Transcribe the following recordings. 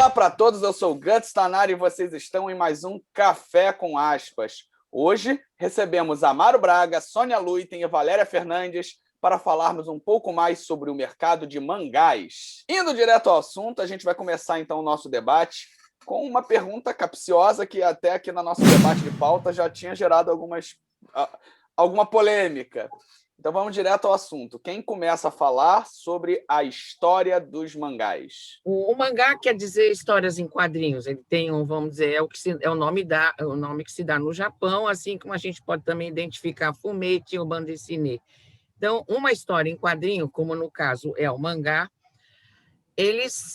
Olá para todos, eu sou o Guts Tanari e vocês estão em mais um Café com Aspas. Hoje recebemos Amaro Braga, Sônia Luiten e Valéria Fernandes para falarmos um pouco mais sobre o mercado de mangás. Indo direto ao assunto, a gente vai começar então o nosso debate com uma pergunta capciosa que até aqui no nosso debate de pauta já tinha gerado alguma polêmica. Então vamos direto ao assunto. Quem começa a falar sobre a história dos mangás? O mangá quer dizer histórias em quadrinhos. Ele tem vamos dizer, é o nome que se dá no Japão, assim como a gente pode também identificar Fumetti ou bande dessinée. Então, uma história em quadrinho, como no caso é o mangá,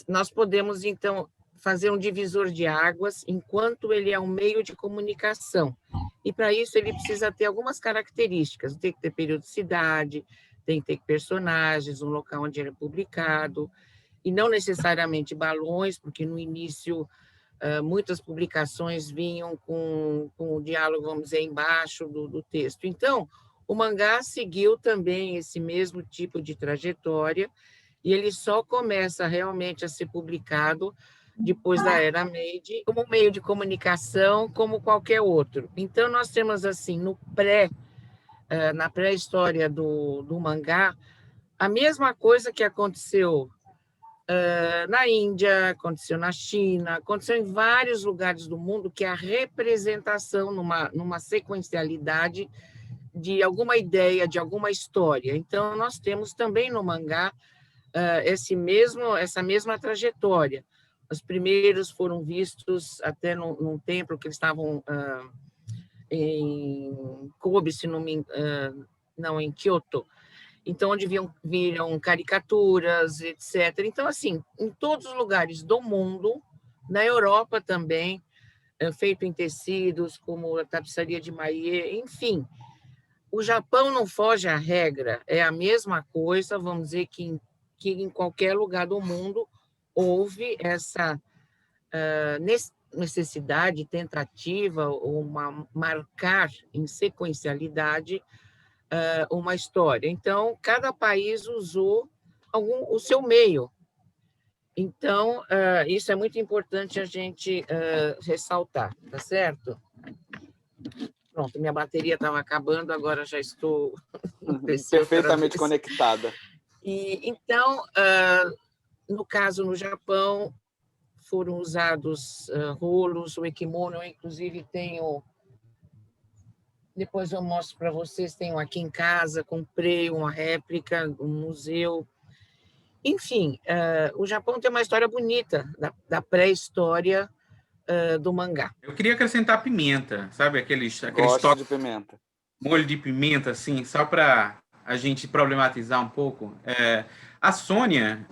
nós podemos então fazer um divisor de águas enquanto ele é um meio de comunicação. E para isso ele precisa ter algumas características. Tem que ter periodicidade, tem que ter personagens, um local onde ele é publicado, e não necessariamente balões, porque no início muitas publicações vinham com o diálogo, vamos dizer, embaixo do texto. Então, o mangá seguiu também esse mesmo tipo de trajetória, e ele só começa realmente a ser publicado depois da Era Meiji, como meio de comunicação, como qualquer outro. Então, nós temos, assim, na pré-história do mangá, a mesma coisa que aconteceu na Índia, aconteceu na China, aconteceu em vários lugares do mundo, que é a representação numa sequencialidade de alguma ideia, de alguma história. Então, nós temos também no mangá essa mesma trajetória. Os primeiros foram vistos até num templo que eles estavam em Kobe, se não me não, em Kyoto, então onde viram caricaturas, etc. Então, assim, em todos os lugares do mundo, na Europa também, feito em tecidos, como a tapeçaria de Maillet, enfim. O Japão não foge à regra, é a mesma coisa, vamos dizer que em qualquer lugar do mundo houve essa necessidade, tentativa, marcar em sequencialidade uma história. Então, cada país usou o seu meio. Então, isso é muito importante a gente ressaltar, tá certo? Pronto, minha bateria estava acabando, agora já estou perfeitamente conectada. Então, no caso, no Japão, foram usados rolos, o equimono, eu inclusive tenho, depois eu mostro para vocês, tenho aqui em casa, comprei uma réplica, um museu. Enfim, o Japão tem uma história bonita da pré-história do mangá. Eu queria acrescentar pimenta, sabe? Aqueles Gosto de pimenta. Molho de pimenta, assim, só para a gente problematizar um pouco. A Sônia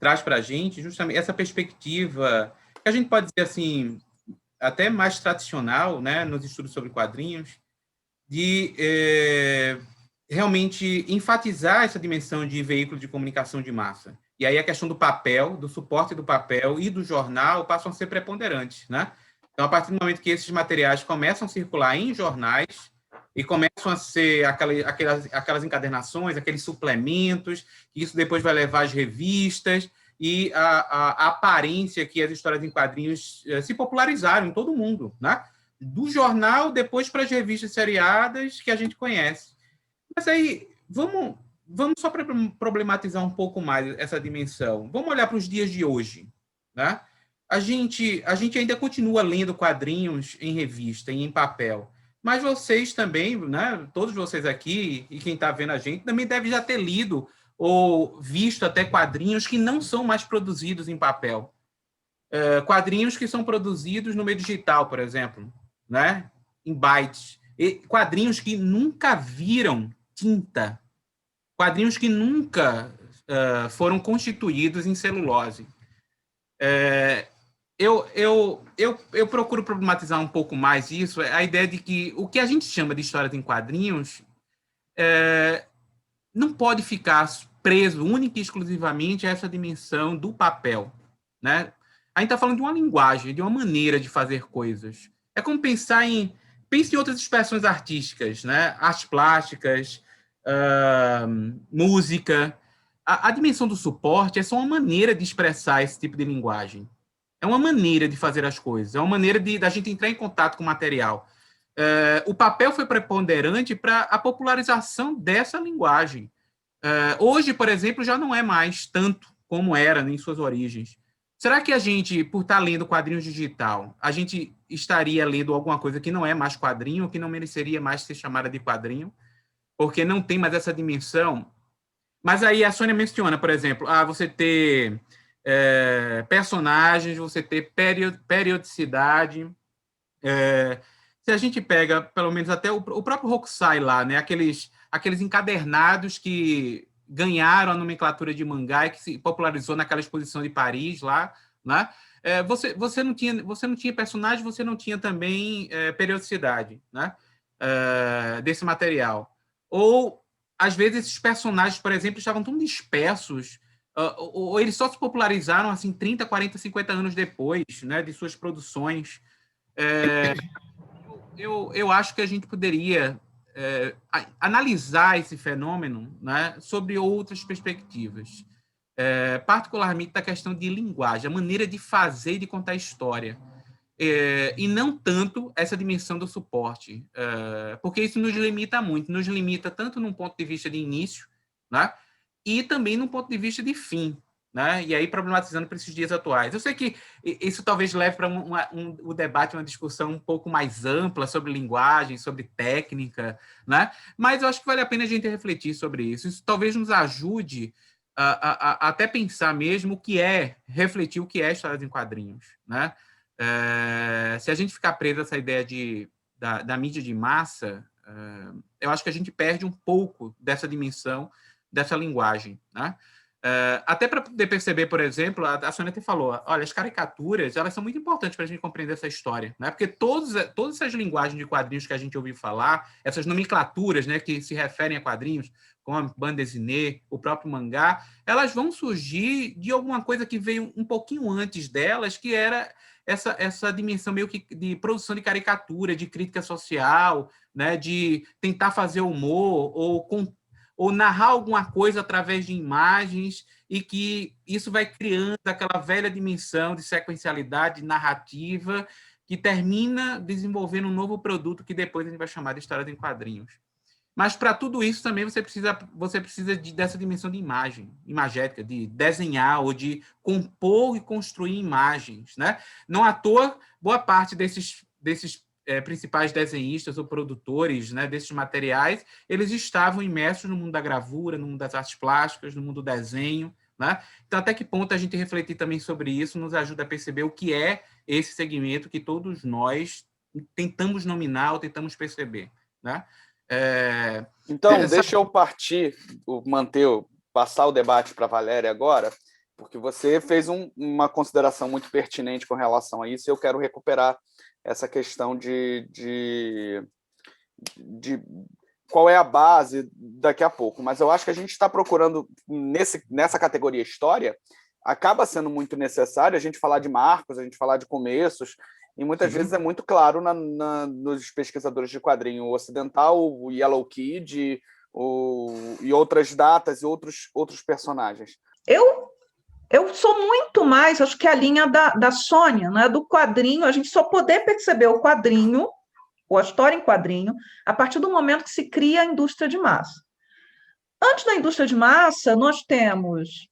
traz para a gente justamente essa perspectiva que a gente pode dizer assim, até mais tradicional, né, nos estudos sobre quadrinhos, de realmente enfatizar essa dimensão de veículo de comunicação de massa. E aí a questão do papel, do suporte do papel e do jornal passam a ser preponderantes, né? Então, a partir do momento que esses materiais começam a circular em jornais e começam a ser aquelas encadernações, aqueles suplementos, isso depois vai levar às revistas e a aparência que as histórias em quadrinhos se popularizaram em todo o mundo, né? Do jornal, depois para as revistas seriadas que a gente conhece. Mas aí, vamos só para problematizar um pouco mais essa dimensão. Vamos olhar para os dias de hoje, né? A gente ainda continua lendo quadrinhos em revista e em papel, mas vocês também, né, todos vocês aqui e quem está vendo a gente, também deve já ter lido ou visto até quadrinhos que não são mais produzidos em papel. Quadrinhos que são produzidos no meio digital, por exemplo, né, em bytes. E quadrinhos que nunca viram tinta. Quadrinhos que nunca foram constituídos em celulose. Eu procuro problematizar um pouco mais isso, a ideia de que o que a gente chama de histórias em quadrinhos não pode ficar preso única e exclusivamente a essa dimensão do papel, né? A gente está falando de uma linguagem, de uma maneira de fazer coisas. É como pense em outras expressões artísticas, né? Artes plásticas, música. a dimensão do suporte é só uma maneira de expressar esse tipo de linguagem. É uma maneira de fazer as coisas, é uma maneira da gente entrar em contato com o material. O papel foi preponderante para a popularização dessa linguagem. Hoje, por exemplo, já não é mais tanto como era em suas origens. Será que a gente, por estar lendo quadrinhos digital, a gente estaria lendo alguma coisa que não é mais quadrinho, que não mereceria mais ser chamada de quadrinho, porque não tem mais essa dimensão? Mas aí a Sônia menciona, por exemplo, você ter personagens, você ter periodicidade. Se a gente pega, pelo menos até o próprio Hokusai lá, né? Aqueles encadernados que ganharam a nomenclatura de mangá e que se popularizou naquela exposição de Paris lá, né? Você não tinha personagem, você não tinha também periodicidade, né? Desse material. Ou, às vezes, esses personagens, por exemplo, estavam tão dispersos, ou eles só se popularizaram assim 30, 40, 50 anos depois, né, de suas produções. Eu acho que a gente poderia analisar esse fenômeno, né, sobre outras perspectivas, particularmente da questão de linguagem, a maneira de fazer e de contar história, e não tanto essa dimensão do suporte, porque isso nos limita muito, nos limita tanto num ponto de vista de início, né, e também num ponto de vista de fim, né? E aí problematizando para esses dias atuais. Eu sei que isso talvez leve para um debate, uma discussão um pouco mais ampla sobre linguagem, sobre técnica, né? Mas eu acho que vale a pena a gente refletir sobre isso. Isso talvez nos ajude a até pensar mesmo o que refletir o que é histórias em quadrinhos, né? Se a gente ficar preso a essa ideia da mídia de massa, eu acho que a gente perde um pouco dessa dimensão, dessa linguagem, né? Até para poder perceber, por exemplo, a Sônia até falou, olha, as caricaturas, elas são muito importantes para a gente compreender essa história, né? Porque todas essas linguagens de quadrinhos que a gente ouviu falar, essas nomenclaturas, né, que se referem a quadrinhos, como a bande dessinée, o próprio mangá, elas vão surgir de alguma coisa que veio um pouquinho antes delas, que era essa dimensão meio que de produção de caricatura, de crítica social, né, de tentar fazer humor ou narrar alguma coisa através de imagens, e que isso vai criando aquela velha dimensão de sequencialidade narrativa que termina desenvolvendo um novo produto que depois a gente vai chamar de histórias em quadrinhos. Mas para tudo isso também você precisa dessa dimensão de imagética, de desenhar ou de compor e construir imagens, né? Não à toa, boa parte desses principais desenhistas ou produtores, né, desses materiais, eles estavam imersos no mundo da gravura, no mundo das artes plásticas, no mundo do desenho, né? Então, até que ponto a gente refletir também sobre isso nos ajuda a perceber o que é esse segmento que todos nós tentamos nominar ou tentamos perceber, né? Então, deixa eu passar o debate para a Valéria agora, porque você fez uma consideração muito pertinente com relação a isso, e eu quero recuperar essa questão de qual é a base daqui a pouco. Mas eu acho que a gente está procurando, nessa categoria história, acaba sendo muito necessário a gente falar de marcos, a gente falar de começos, e muitas vezes é muito claro nos pesquisadores de quadrinho ocidental, o Yellow Kid, e outras datas e outros personagens. Eu sou muito mais, acho que a linha da Sônia, né, do quadrinho, a gente só poder perceber o quadrinho, ou a história em quadrinho, a partir do momento que se cria a indústria de massa. Antes da indústria de massa, nós temos,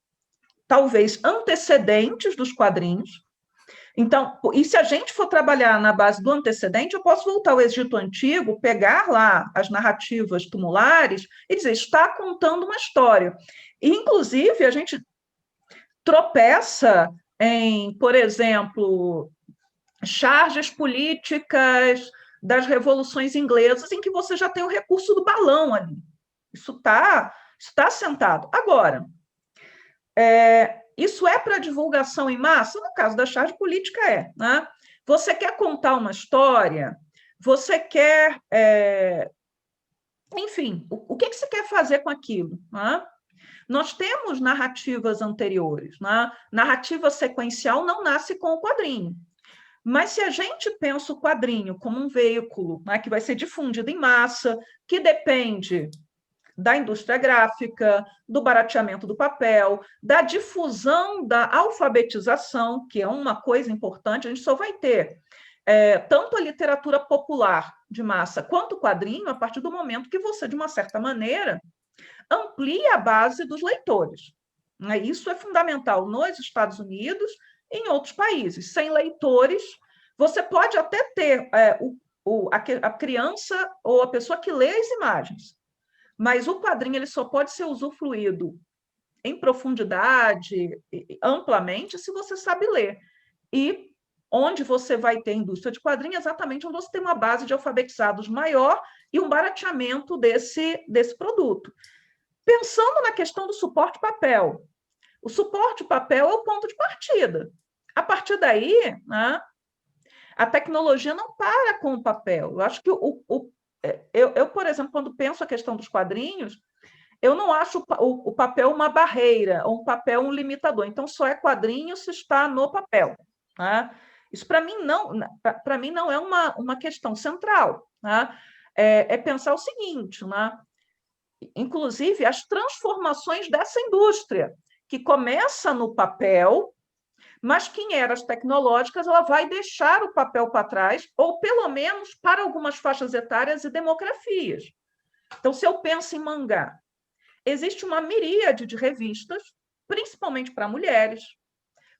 talvez, antecedentes dos quadrinhos. Então, e se a gente for trabalhar na base do antecedente, eu posso voltar ao Egito Antigo, pegar lá as narrativas tumulares e dizer, está contando uma história. E, inclusive, a gente tropeça em, por exemplo, charges políticas das revoluções inglesas, em que você já tem o recurso do balão ali. Isso está assentado. Agora, isso é para divulgação em massa? No caso da charge política, né? Você quer contar uma história? Você quer... Enfim, o que você quer fazer com aquilo? Né? Nós temos narrativas anteriores, né? Narrativa sequencial não nasce com o quadrinho. Mas se a gente pensa o quadrinho como um veículo, né, que vai ser difundido em massa, que depende da indústria gráfica, do barateamento do papel, da difusão da alfabetização, que é uma coisa importante. A gente só vai ter tanto a literatura popular de massa quanto o quadrinho a partir do momento que você, de uma certa maneira, amplia a base dos leitores. Isso é fundamental nos Estados Unidos e em outros países. Sem leitores, você pode até ter a criança ou a pessoa que lê as imagens, mas o quadrinho ele só pode ser usufruído em profundidade, amplamente, se você sabe ler. E onde você vai ter indústria de quadrinho, exatamente onde você tem uma base de alfabetizados maior e um barateamento desse produto. Pensando na questão do suporte papel, o suporte papel é o ponto de partida. A partir daí, né, a tecnologia não para com o papel. Eu acho que eu, por exemplo, quando penso a questão dos quadrinhos, eu não acho o papel uma barreira, ou um papel um limitador. Então, só é quadrinho se está no papel. Né? Isso, para mim, não é uma questão central. Né? É pensar o seguinte, né? Inclusive, as transformações dessa indústria, que começa no papel, mas que em eras tecnológicas ela vai deixar o papel para trás, ou pelo menos para algumas faixas etárias e demografias. Então, se eu penso em mangá, existe uma miríade de revistas, principalmente para mulheres,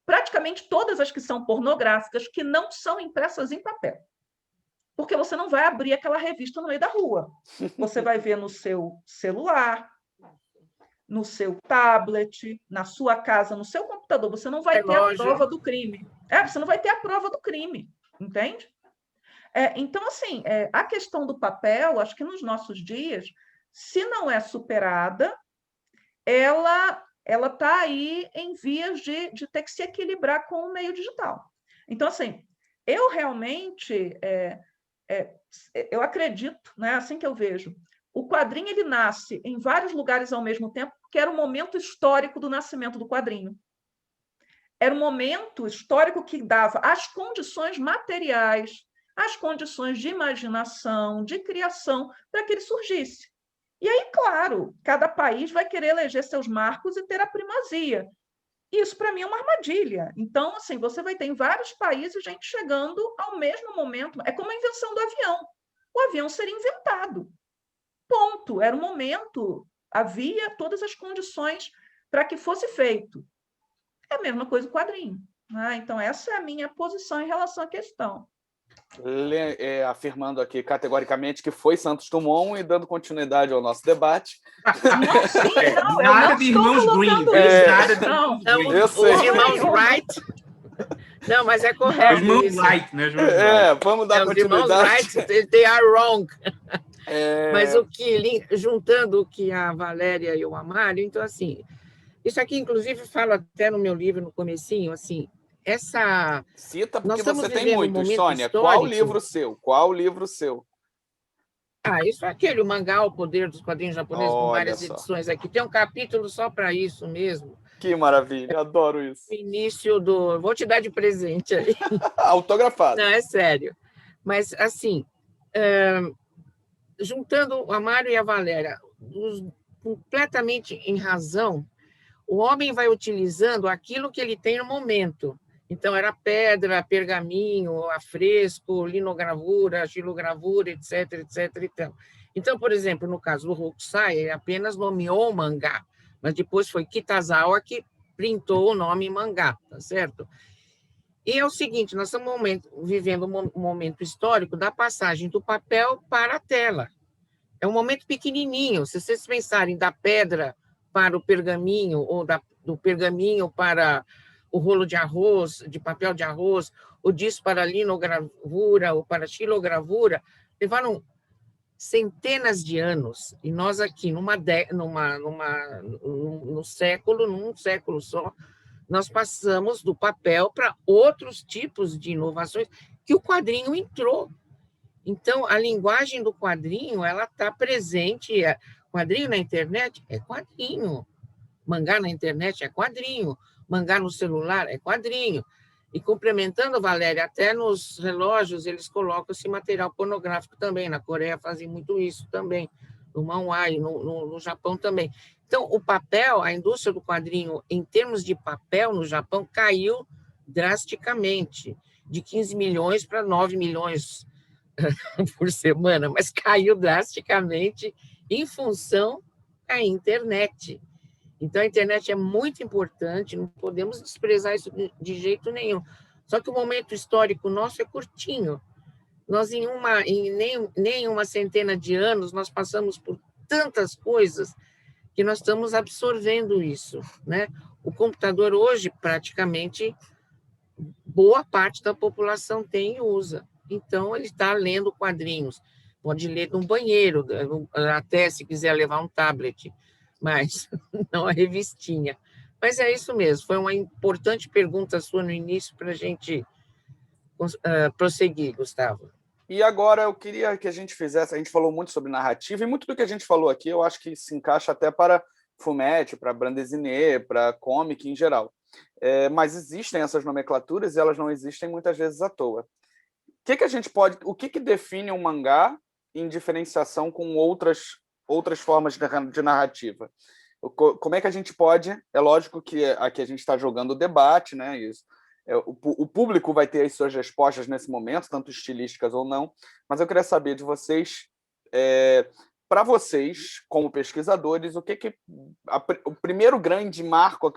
praticamente todas as que são pornográficas, que não são impressas em papel. Porque você não vai abrir aquela revista no meio da rua. Você vai ver no seu celular, no seu tablet, na sua casa, no seu computador. Você não vai ter a prova do crime. Você não vai ter a prova do crime, entende? Então, assim, a questão do papel, acho que nos nossos dias, se não é superada, ela está aí em vias de ter que se equilibrar com o meio digital. Então, assim, eu realmente eu acredito, né, assim que eu vejo, o quadrinho ele nasce em vários lugares ao mesmo tempo, porque era o momento histórico do nascimento do quadrinho. Era um momento histórico que dava as condições materiais, as condições de imaginação, de criação, para que ele surgisse. E aí, claro, cada país vai querer eleger seus marcos e ter a primazia. Isso, para mim, é uma armadilha. Então, assim, você vai ter em vários países gente chegando ao mesmo momento. É como a invenção do avião. O avião seria inventado. Ponto. Era o momento. Havia todas as condições para que fosse feito. É a mesma coisa o quadrinho. Então, essa é a minha posição em relação à questão. Afirmando aqui categoricamente que foi Santos Dumont e dando continuidade ao nosso debate. Nada de irmãos Green. Eu sei. Os irmãos Wright. Não, mas é correto. Os irmãos Wright, né? Vamos dar continuidade. Os irmãos Wright, they are wrong. Mas juntando o que a Valéria e o Amário, então, assim, isso aqui, inclusive, falo até no meu livro, no comecinho, assim, Cita, porque você tem muitos, Sônia. Histórico. Qual livro seu? Isso é aquele, o Mangá, o Poder dos Quadrinhos Japoneses, com várias edições aqui. Tem um capítulo só para isso mesmo. Que maravilha, adoro isso. Início do... Vou te dar de presente aí. Autografado. Não, é sério. Mas, assim, juntando o Amário e a Valéria, completamente em razão, o homem vai utilizando aquilo que ele tem no momento. Então, era pedra, pergaminho, afresco, linogravura, xilogravura, etc, etc. Então, por exemplo, no caso do Hokusai, ele apenas nomeou o mangá, mas depois foi Kitazawa que printou o nome mangá, tá certo? E é o seguinte, nós estamos vivendo um momento histórico da passagem do papel para a tela. É um momento pequenininho. Se vocês pensarem da pedra para o pergaminho, ou do pergaminho para o rolo de arroz, de papel de arroz, ou disso para linogravura, ou para xilogravura, levaram centenas de anos. E nós aqui, num século só, nós passamos do papel para outros tipos de inovações que o quadrinho entrou. Então, a linguagem do quadrinho, ela está presente. Quadrinho na internet é quadrinho. Mangá na internet é quadrinho. Mangá no celular é quadrinho. E complementando, Valéria, até nos relógios eles colocam esse material pornográfico também. Na Coreia fazem muito isso também. no manhwa e no Japão também. Então, o papel, a indústria do quadrinho, em termos de papel no Japão, caiu drasticamente, de 15 milhões para 9 milhões por semana, mas caiu drasticamente em função da internet. Então, a internet é muito importante, não podemos desprezar isso de jeito nenhum. Só que o momento histórico nosso é curtinho. Nós, em nem uma centena de anos, nós passamos por tantas coisas que nós estamos absorvendo isso, né? O computador hoje, praticamente, boa parte da população tem e usa. Então, ele está lendo quadrinhos. Pode ler no banheiro, até se quiser levar um tablet, mas não a revistinha. Mas é isso mesmo, foi uma importante pergunta sua no início para a gente prosseguir, Gustavo. E agora eu queria que a gente fizesse, a gente falou muito sobre narrativa, e muito do que a gente falou aqui eu acho que se encaixa até para Fumete, para bande dessinée, para comic em geral. Mas existem essas nomenclaturas e elas não existem muitas vezes à toa. O que define um mangá em diferenciação com outras formas de narrativa? Como é que a gente pode... É lógico que aqui a gente está jogando o debate, né? Isso. O público vai ter as suas respostas nesse momento, tanto estilísticas ou não, mas eu queria saber de vocês, para vocês, como pesquisadores, o primeiro grande marco,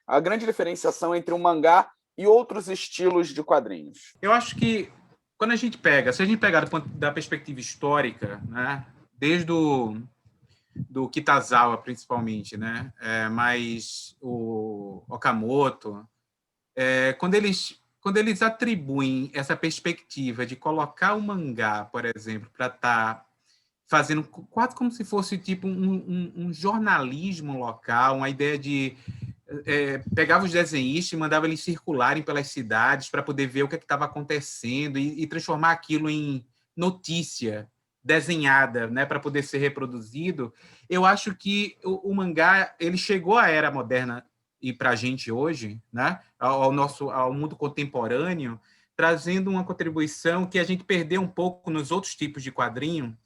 a grande diferenciação entre um mangá e outros estilos de quadrinhos? Eu acho que quando a gente pega, se a gente pegar da perspectiva histórica, né, desde do Kitazawa, principalmente, né, mas o Okamoto, quando eles atribuem essa perspectiva de colocar o mangá, por exemplo, para estar fazendo quase como se fosse tipo um jornalismo local, uma ideia de pegava os desenhistas e mandava eles circularem pelas cidades para poder ver o que estava acontecendo e transformar aquilo em notícia desenhada, né, para poder ser reproduzido. Eu acho que o mangá ele chegou à era moderna e para a gente hoje, né, ao mundo contemporâneo, trazendo uma contribuição que a gente perdeu um pouco nos outros tipos de quadrinho,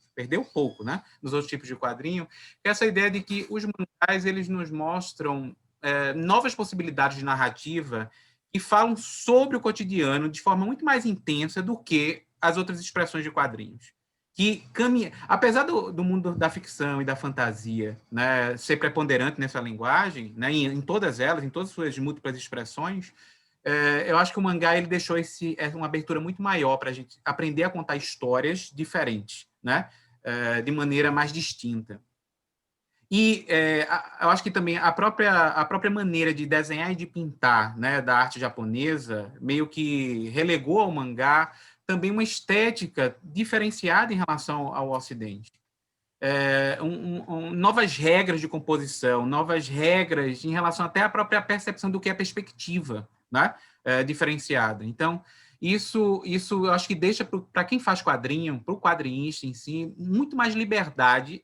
né, nos outros tipos de quadrinho, que é essa ideia de que os mangás eles nos mostram novas possibilidades de narrativa que falam sobre o cotidiano de forma muito mais intensa do que as outras expressões de quadrinhos. Que apesar do mundo da ficção e da fantasia, né, ser preponderante nessa linguagem, né, em todas elas, em todas as suas múltiplas expressões, eu acho que o mangá ele deixou uma abertura muito maior para a gente aprender a contar histórias diferentes, né, de maneira mais distinta. E eu acho que também a própria maneira de desenhar e de pintar, né, da arte japonesa meio que relegou ao mangá também uma estética diferenciada em relação ao Ocidente. Novas regras de composição, novas regras em relação até à própria percepção do que é perspectiva, né, diferenciada. Então, isso eu acho que deixa para quem faz quadrinho, para o quadrinista em si, muito mais liberdade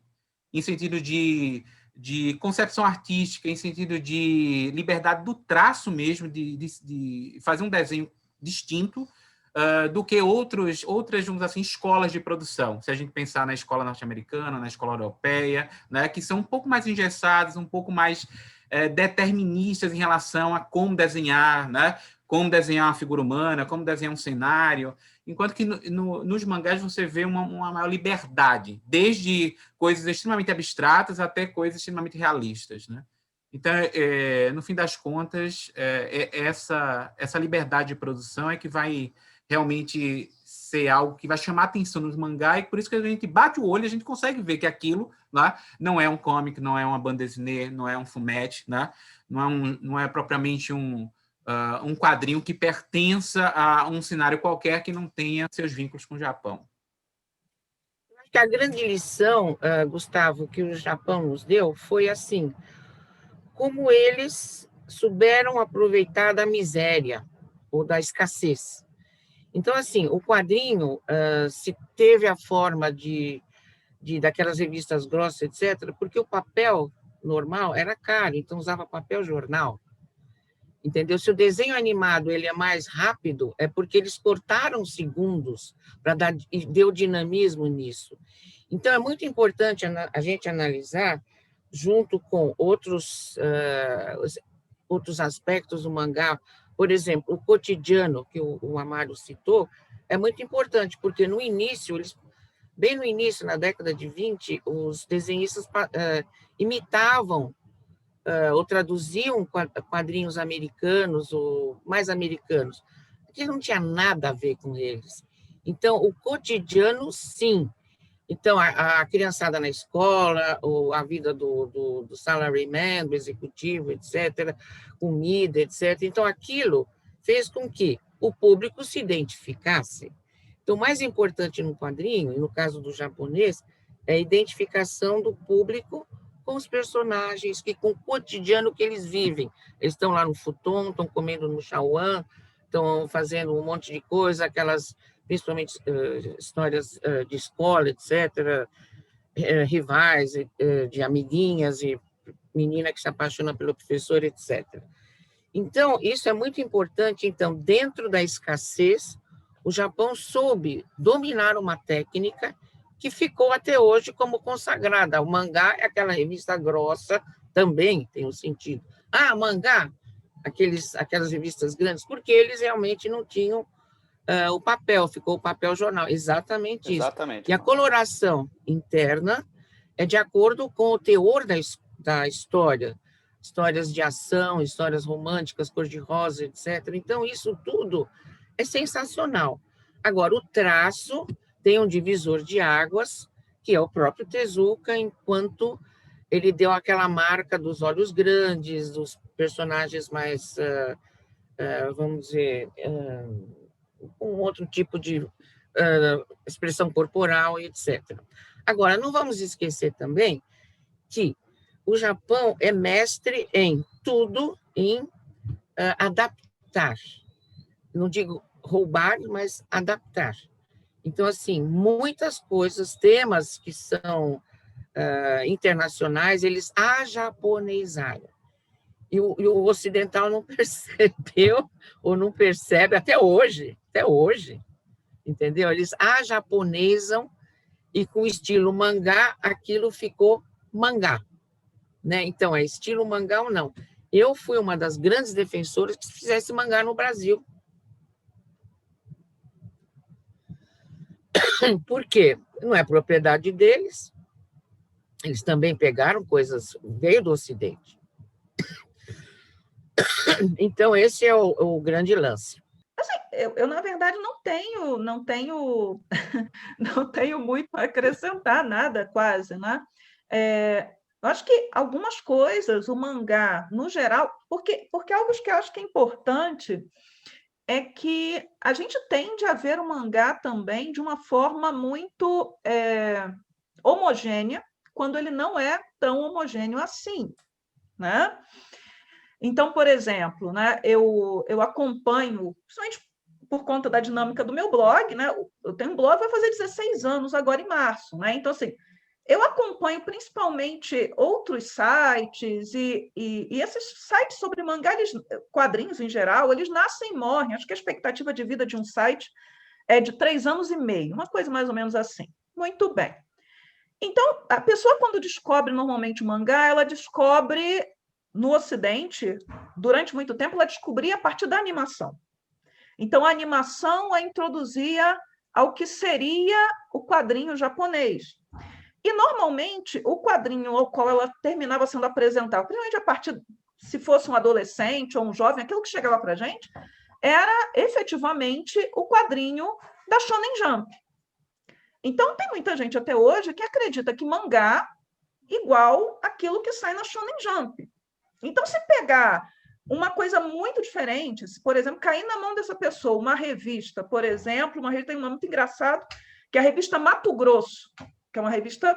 em sentido de concepção artística, em sentido de liberdade do traço mesmo, de fazer um desenho distinto do que outras, vamos assim, escolas de produção. Se a gente pensar na escola norte-americana, na escola europeia, né, que são um pouco mais engessadas, um pouco mais deterministas em relação a como desenhar, né, como desenhar uma figura humana, como desenhar um cenário, enquanto que nos mangás você vê uma maior liberdade, desde coisas extremamente abstratas até coisas extremamente realistas, né? Então, no fim das contas, essa liberdade de produção é que vai realmente ser algo que vai chamar a atenção nos mangás, e por isso que a gente bate o olho e a gente consegue ver que aquilo, né, não é um comic, não é uma bande dessinée, não é um fumete, né? Não é propriamente um quadrinho que pertença a um cenário qualquer que não tenha seus vínculos com o Japão. Acho que a grande lição, Gustavo, que o Japão nos deu foi assim, como eles souberam aproveitar da miséria ou da escassez. Então, assim, o quadrinho se teve a forma daquelas revistas grossas, etc., porque o papel normal era caro, então usava papel jornal. Entendeu? Se o desenho animado ele é mais rápido, é porque eles cortaram segundos para dar e deu dinamismo nisso. Então, é muito importante a gente analisar, junto com outros aspectos do mangá, por exemplo, o cotidiano, que o Amaro citou, é muito importante, porque no início, bem no início, na década de 20, os desenhistas imitavam ou traduziam quadrinhos americanos, ou mais americanos, que não tinha nada a ver com eles. Então, o cotidiano, sim. Então, a criançada na escola, ou a vida do salaryman, do executivo, etc., comida, etc. Então, aquilo fez com que o público se identificasse. Então, o mais importante no quadrinho, e no caso do japonês, é a identificação do público com os personagens, com o cotidiano que eles vivem. Eles estão lá no futon, estão comendo no shawan, estão fazendo um monte de coisa, principalmente histórias de escola, etc., rivais, de amiguinhas, e menina que se apaixona pelo professor, etc. Então, isso é muito importante. Então, dentro da escassez, o Japão soube dominar uma técnica que ficou até hoje como consagrada. O mangá é aquela revista grossa, também tem um sentido. Mangá, aquelas revistas grandes, porque eles realmente não tinham o papel, ficou o papel jornal, exatamente isso. Exatamente. E a coloração interna é de acordo com o teor da história, histórias de ação, histórias românticas, cor-de-rosa, etc. Então, isso tudo é sensacional. Agora, o traço tem um divisor de águas, que é o próprio Tezuka, enquanto ele deu aquela marca dos olhos grandes, dos personagens mais, vamos dizer, um outro tipo de expressão corporal, etc. Agora, não vamos esquecer também que o Japão é mestre em tudo, em adaptar. Não digo roubar, mas adaptar. Então, assim, muitas coisas, temas que são internacionais, eles ajaponeizaram. E o ocidental não percebeu, ou não percebe até hoje, entendeu? Eles ajaponesam, e com o estilo mangá, aquilo ficou mangá, né? Então, é estilo mangá ou não. Eu fui uma das grandes defensoras que fizesse mangá no Brasil. Por quê? Não é propriedade deles. Eles também pegaram coisas, veio do Ocidente. Então, esse é o grande lance. Assim, eu, na verdade, não tenho muito a acrescentar, nada quase, né? Eu acho que algumas coisas, o mangá, no geral, porque algo que eu acho que é importante é que a gente tende a ver o mangá também de uma forma muito homogênea, quando ele não é tão homogêneo assim, né? Então, por exemplo, né, eu acompanho, principalmente por conta da dinâmica do meu blog, né? Eu tenho um blog, vai fazer 16 anos agora em março, né? Então, assim, eu acompanho principalmente outros sites e esses sites sobre mangá, quadrinhos em geral, eles nascem e morrem. Acho que a expectativa de vida de um site é de 3 anos e meio, uma coisa mais ou menos assim. Muito bem. Então, a pessoa, quando descobre normalmente o mangá, ela descobre no Ocidente, durante muito tempo, ela descobria a partir da animação. Então, a animação a introduzia ao que seria o quadrinho japonês. E, normalmente, o quadrinho ao qual ela terminava sendo apresentada, principalmente a partir, se fosse um adolescente ou um jovem, aquilo que chegava para a gente, era efetivamente o quadrinho da Shonen Jump. Então, tem muita gente até hoje que acredita que mangá igual aquilo que sai na Shonen Jump. Então, se pegar uma coisa muito diferente, se, por exemplo, cair na mão dessa pessoa uma revista, por exemplo, uma revista tem um nome muito engraçado, que é a revista Mato Grosso, que é uma revista...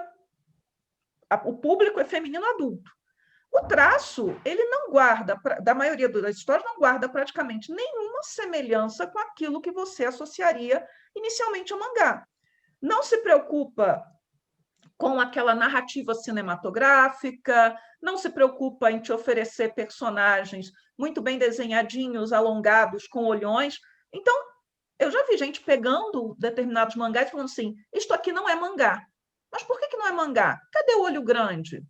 O público é feminino adulto. O traço, ele não guarda, da maioria das histórias, não guarda praticamente nenhuma semelhança com aquilo que você associaria inicialmente ao mangá. Não se preocupa com aquela narrativa cinematográfica, não se preocupa em te oferecer personagens muito bem desenhadinhos, alongados, com olhões. Então, eu já vi gente pegando determinados mangás e falando assim, isto aqui não é mangá. Mas por que não é mangá? Cadê o olho grande?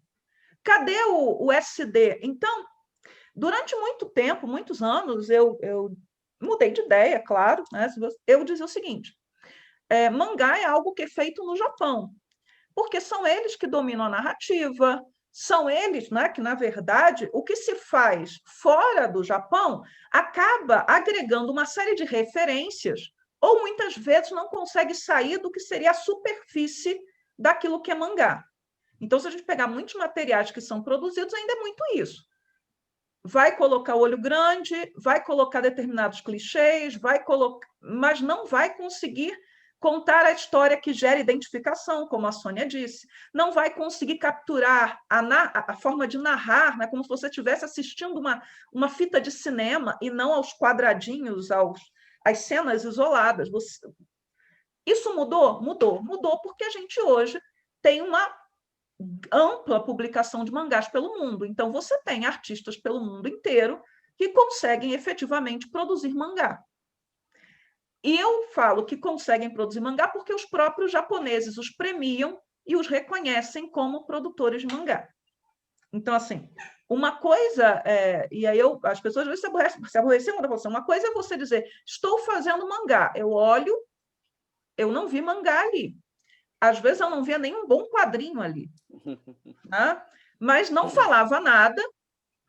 Cadê o SD? Então, durante muito tempo, muitos anos, eu mudei de ideia, claro, né? Eu dizia o seguinte, mangá é algo que é feito no Japão, porque são eles que dominam a narrativa, são eles, né, que, na verdade, o que se faz fora do Japão acaba agregando uma série de referências, ou muitas vezes não consegue sair do que seria a superfície daquilo que é mangá. Então, se a gente pegar muitos materiais que são produzidos, ainda é muito isso. Vai colocar o olho grande, vai colocar determinados clichês, mas não vai conseguir contar a história que gera identificação, como a Sônia disse. Não vai conseguir capturar a forma de narrar, né, como se você estivesse assistindo uma fita de cinema e não aos quadradinhos, às cenas isoladas. Isso mudou? Mudou. Mudou porque a gente hoje tem uma ampla publicação de mangás pelo mundo. Então, você tem artistas pelo mundo inteiro que conseguem efetivamente produzir mangá. E eu falo que conseguem produzir mangá porque os próprios japoneses os premiam e os reconhecem como produtores de mangá. Então, assim, uma coisa... e aí as pessoas às vezes se aborrecem quando você. Uma coisa é você dizer, estou fazendo mangá. Eu olho, eu não vi mangá ali. Às vezes eu não via nenhum bom quadrinho ali. Né? Mas não falava nada,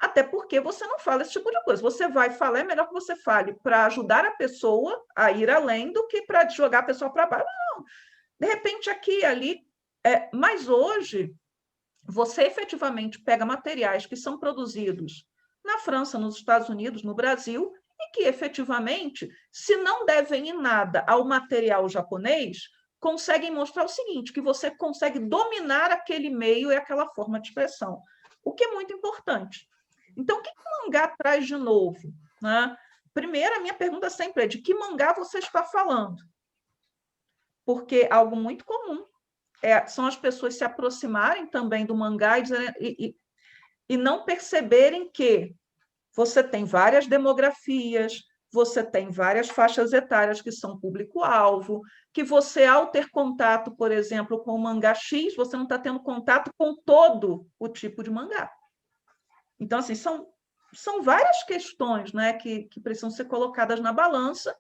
até porque você não fala esse tipo de coisa. Você vai falar, é melhor que você fale para ajudar a pessoa a ir além do que para jogar a pessoa para baixo. Não, de repente aqui e ali. Mas hoje, você efetivamente pega materiais que são produzidos na França, nos Estados Unidos, no Brasil, e que efetivamente, se não devem em nada ao material japonês, conseguem mostrar o seguinte, que você consegue dominar aquele meio e aquela forma de expressão, o que é muito importante. Então, o que o mangá traz de novo? Né? Primeiro, a minha pergunta sempre é de que mangá você está falando? Porque algo muito comum são as pessoas se aproximarem também do mangá e não perceberem que você tem várias demografias, você tem várias faixas etárias que são público-alvo, que você, ao ter contato, por exemplo, com o mangá X, você não está tendo contato com todo o tipo de mangá. Então, assim, são várias questões, né, que precisam ser colocadas na balança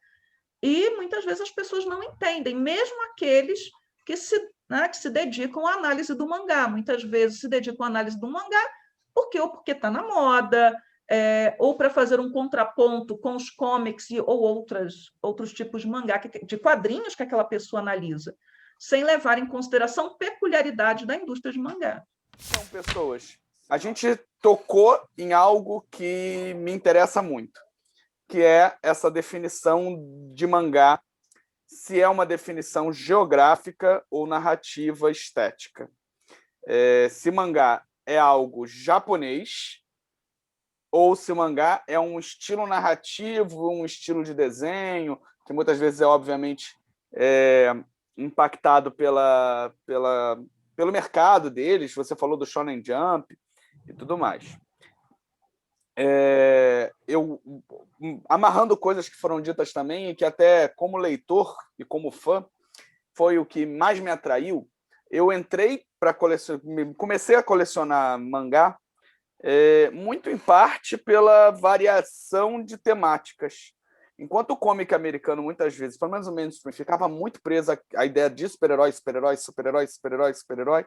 e, muitas vezes, as pessoas não entendem, mesmo aqueles que se dedicam à análise do mangá. Muitas vezes se dedicam à análise do mangá porque está na moda, ou para fazer um contraponto com os comics ou outros tipos de mangá, de quadrinhos que aquela pessoa analisa, sem levar em consideração peculiaridade da indústria de mangá. Então, pessoas, a gente tocou em algo que me interessa muito, que é essa definição de mangá, se é uma definição geográfica ou narrativa estética. Se mangá é algo japonês, ou se o mangá é um estilo narrativo, um estilo de desenho, que muitas vezes obviamente, impactado pelo mercado deles. Você falou do Shonen Jump e tudo mais. Eu, amarrando coisas que foram ditas também, e que até como leitor e como fã, foi o que mais me atraiu, eu entrei para comecei a colecionar mangá, muito em parte pela variação de temáticas. Enquanto o comic americano, muitas vezes, pelo menos o mainstream, ficava muito preso à ideia de super-herói, super-herói, super-herói, super-herói, super-herói,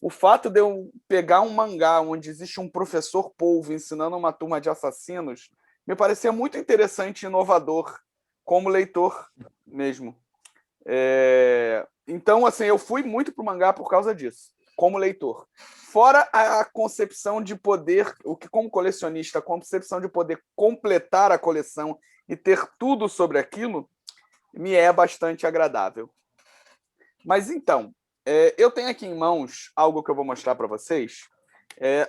o fato de eu pegar um mangá onde existe um professor polvo ensinando uma turma de assassinos me parecia muito interessante e inovador como leitor mesmo. Então, assim, eu fui muito para o mangá por causa disso, como leitor. Fora a concepção de poder, o que como colecionista, a concepção de poder completar a coleção e ter tudo sobre aquilo, me é bastante agradável. Mas então, eu tenho aqui em mãos algo que eu vou mostrar para vocês.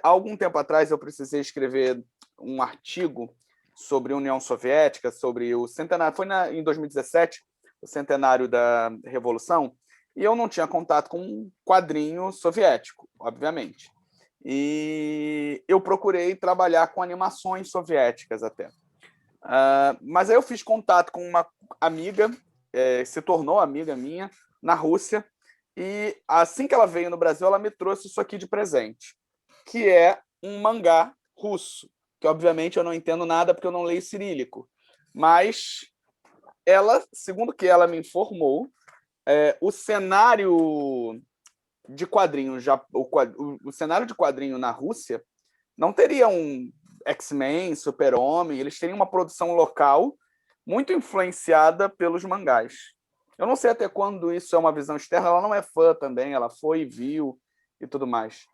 Há algum tempo atrás eu precisei escrever um artigo sobre a União Soviética, sobre o centenário, foi em 2017, o centenário da Revolução, e eu não tinha contato com um quadrinho soviético, obviamente. E eu procurei trabalhar com animações soviéticas até. Mas aí eu fiz contato com uma amiga, se tornou amiga minha, na Rússia, E assim que ela veio no Brasil, ela me trouxe isso aqui de presente, que é um mangá russo, que obviamente eu não entendo nada porque eu não leio cirílico. Mas ela, segundo que ela me informou, o cenário de quadrinho, o cenário de quadrinho na Rússia não teria um X-Men, Super-Homem, eles teriam uma produção local muito influenciada pelos mangás. Eu não sei até quando isso é uma visão externa, ela não é fã também, ela foi e viu e tudo mais.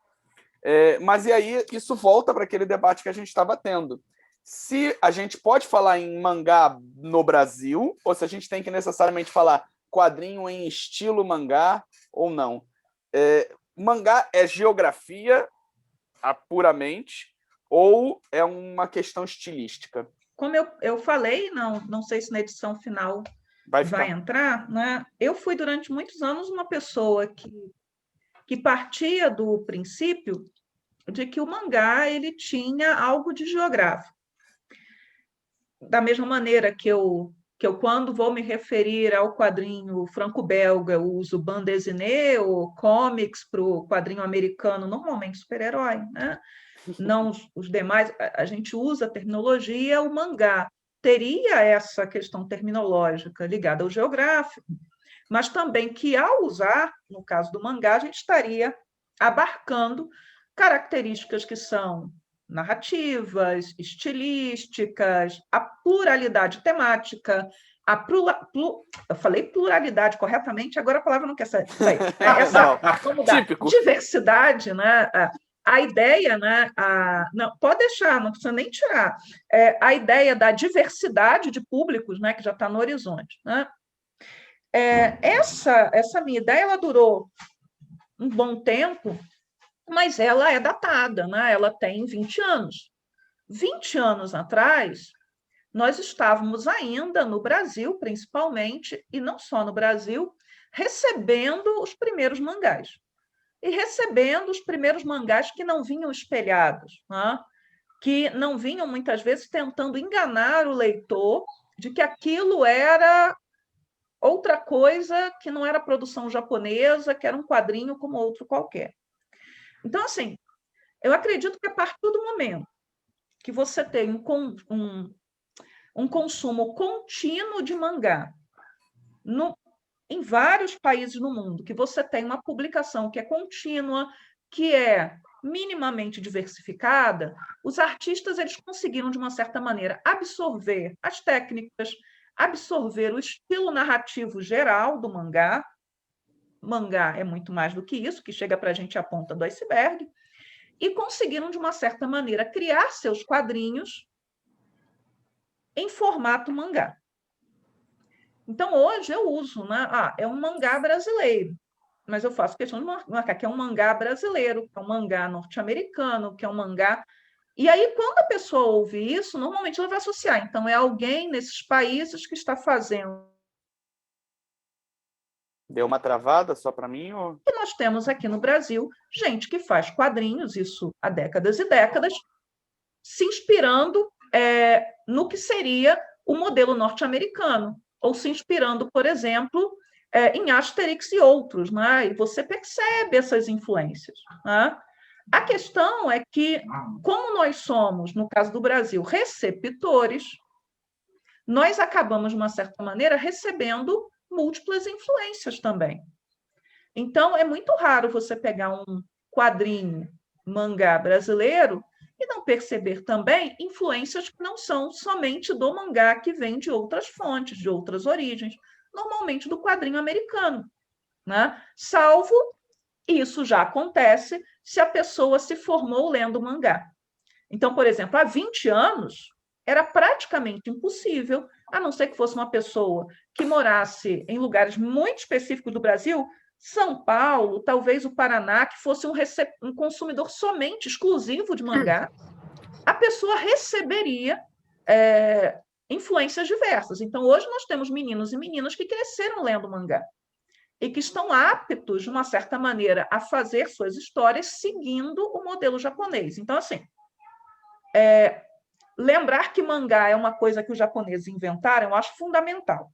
Mas e aí isso volta para aquele debate que a gente estava tendo. Se a gente pode falar em mangá no Brasil, ou se a gente tem que necessariamente falar quadrinho em estilo mangá ou não. Mangá é geografia puramente ou é uma questão estilística? Como eu falei, não sei se na edição final vai entrar, né? Eu fui durante muitos anos uma pessoa que partia do princípio de que o mangá ele tinha algo de geográfico. Da mesma maneira que eu quando vou me referir ao quadrinho franco-belga, eu uso bande dessinée ou comics para o quadrinho americano, normalmente super-herói, né? Não os demais, a gente usa a terminologia, o mangá teria essa questão terminológica ligada ao geográfico, mas também que, ao usar, no caso do mangá, a gente estaria abarcando características que são narrativas, estilísticas, a pluralidade temática, eu falei pluralidade corretamente, agora a palavra não quer sair. Vamos dar diversidade, né? A ideia, né? Não, pode deixar, não precisa nem tirar. A ideia da diversidade de públicos, né? Que já está no horizonte, né? Essa minha ideia ela durou um bom tempo, mas ela é datada, né? Ela tem 20 anos. 20 anos atrás, nós estávamos ainda no Brasil, principalmente, e não só no Brasil, recebendo os primeiros mangás. E recebendo os primeiros mangás que não vinham espelhados, né? Que não vinham, muitas vezes, tentando enganar o leitor de que aquilo era outra coisa, que não era produção japonesa, que era um quadrinho como outro qualquer. Então, assim, eu acredito que a partir do momento que você tem um consumo contínuo de mangá em vários países no mundo, que você tem uma publicação que é contínua, que é minimamente diversificada, os artistas eles conseguiram, de uma certa maneira, absorver as técnicas, absorver o estilo narrativo geral do mangá. Mangá é muito mais do que isso, que chega para a gente a ponta do iceberg, e conseguiram, de uma certa maneira, criar seus quadrinhos em formato mangá. Então, hoje eu uso, né? É um mangá brasileiro, mas eu faço questão de marcar que é um mangá brasileiro, que é um mangá norte-americano, que é um mangá... E aí, quando a pessoa ouve isso, normalmente ela vai associar. Então, é alguém nesses países que está fazendo... Deu uma travada só para mim? Ou... E nós temos aqui no Brasil gente que faz quadrinhos, isso há décadas e décadas, se inspirando no que seria o modelo norte-americano, ou se inspirando, por exemplo, em Asterix e outros, né? E você percebe essas influências, né? A questão é que, como nós somos, no caso do Brasil, receptores, nós acabamos, de uma certa maneira, recebendo múltiplas influências também. Então, é muito raro você pegar um quadrinho, mangá brasileiro, e não perceber também influências que não são somente do mangá, que vem de outras fontes, de outras origens, normalmente do quadrinho americano, né? Salvo, isso já acontece, se a pessoa se formou lendo mangá. Então, por exemplo, há 20 anos, era praticamente impossível, a não ser que fosse uma pessoa que morasse em lugares muito específicos do Brasil, São Paulo, talvez o Paraná, que fosse um consumidor somente exclusivo de mangá, a pessoa receberia influências diversas. Então, hoje nós temos meninos e meninas que cresceram lendo mangá e que estão aptos, de uma certa maneira, a fazer suas histórias seguindo o modelo japonês. Então, assim, lembrar que mangá é uma coisa que os japoneses inventaram, eu acho fundamental.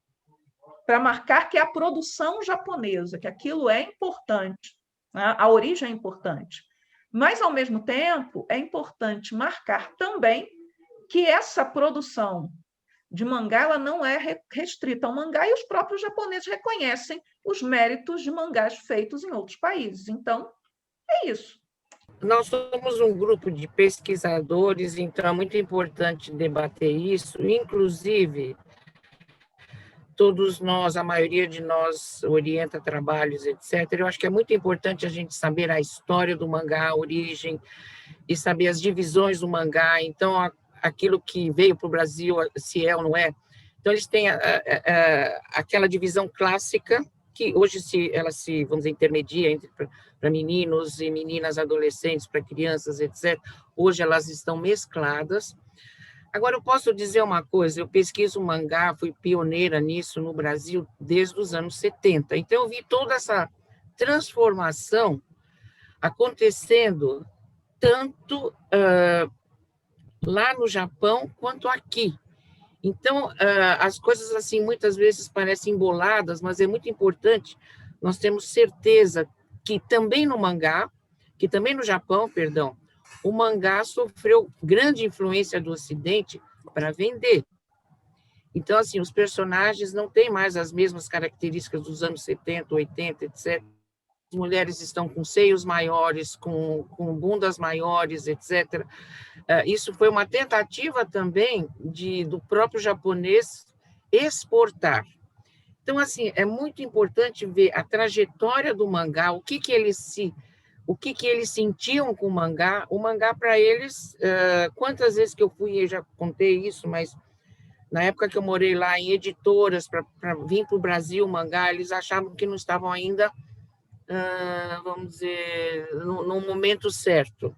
para marcar que é a produção japonesa, que aquilo é importante, né? A origem é importante. Mas, ao mesmo tempo, é importante marcar também que essa produção de mangá ela não é restrita ao mangá, e os próprios japoneses reconhecem os méritos de mangás feitos em outros países. Então, é isso. Nós somos um grupo de pesquisadores, então é muito importante debater isso, inclusive todos nós, a maioria de nós orienta trabalhos, etc. Eu acho que é muito importante a gente saber a história do mangá, a origem, e saber as divisões do mangá. Então, aquilo que veio para o Brasil, se é ou não é. Então, eles têm aquela divisão clássica, que hoje ela se, vamos dizer, intermedia para meninos e meninas, adolescentes, para crianças, etc. Hoje elas estão mescladas. Agora, eu posso dizer uma coisa, eu pesquiso mangá, fui pioneira nisso no Brasil desde os anos 70. Então, eu vi toda essa transformação acontecendo tanto lá no Japão quanto aqui. Então, as coisas, assim, muitas vezes parecem emboladas, mas é muito importante nós temos certeza que também no mangá, que também no Japão, perdão, o mangá sofreu grande influência do Ocidente para vender. Então, assim, os personagens não têm mais as mesmas características dos anos 70, 80, etc. As mulheres estão com seios maiores, com bundas maiores, etc. Isso foi uma tentativa também do próprio japonês exportar. Então, assim, é muito importante ver a trajetória do mangá, o que eles sentiam com o mangá para eles, quantas vezes que eu fui, eu já contei isso, mas na época que eu morei lá em editoras para vir para o Brasil, o mangá, eles achavam que não estavam ainda, vamos dizer, no momento certo.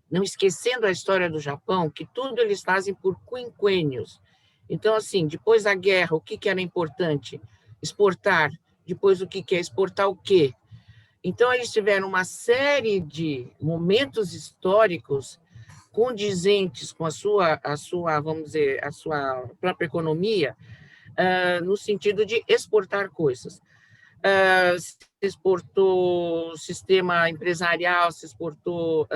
Não esquecendo a história do Japão, que tudo eles fazem por quinquênios. Então, assim, depois da guerra, o que era importante? Exportar. Depois, o que é exportar o quê? Então, eles tiveram uma série de momentos históricos condizentes com a sua, vamos dizer, a sua própria economia, no sentido de exportar coisas. Se exportou sistema empresarial, se exportou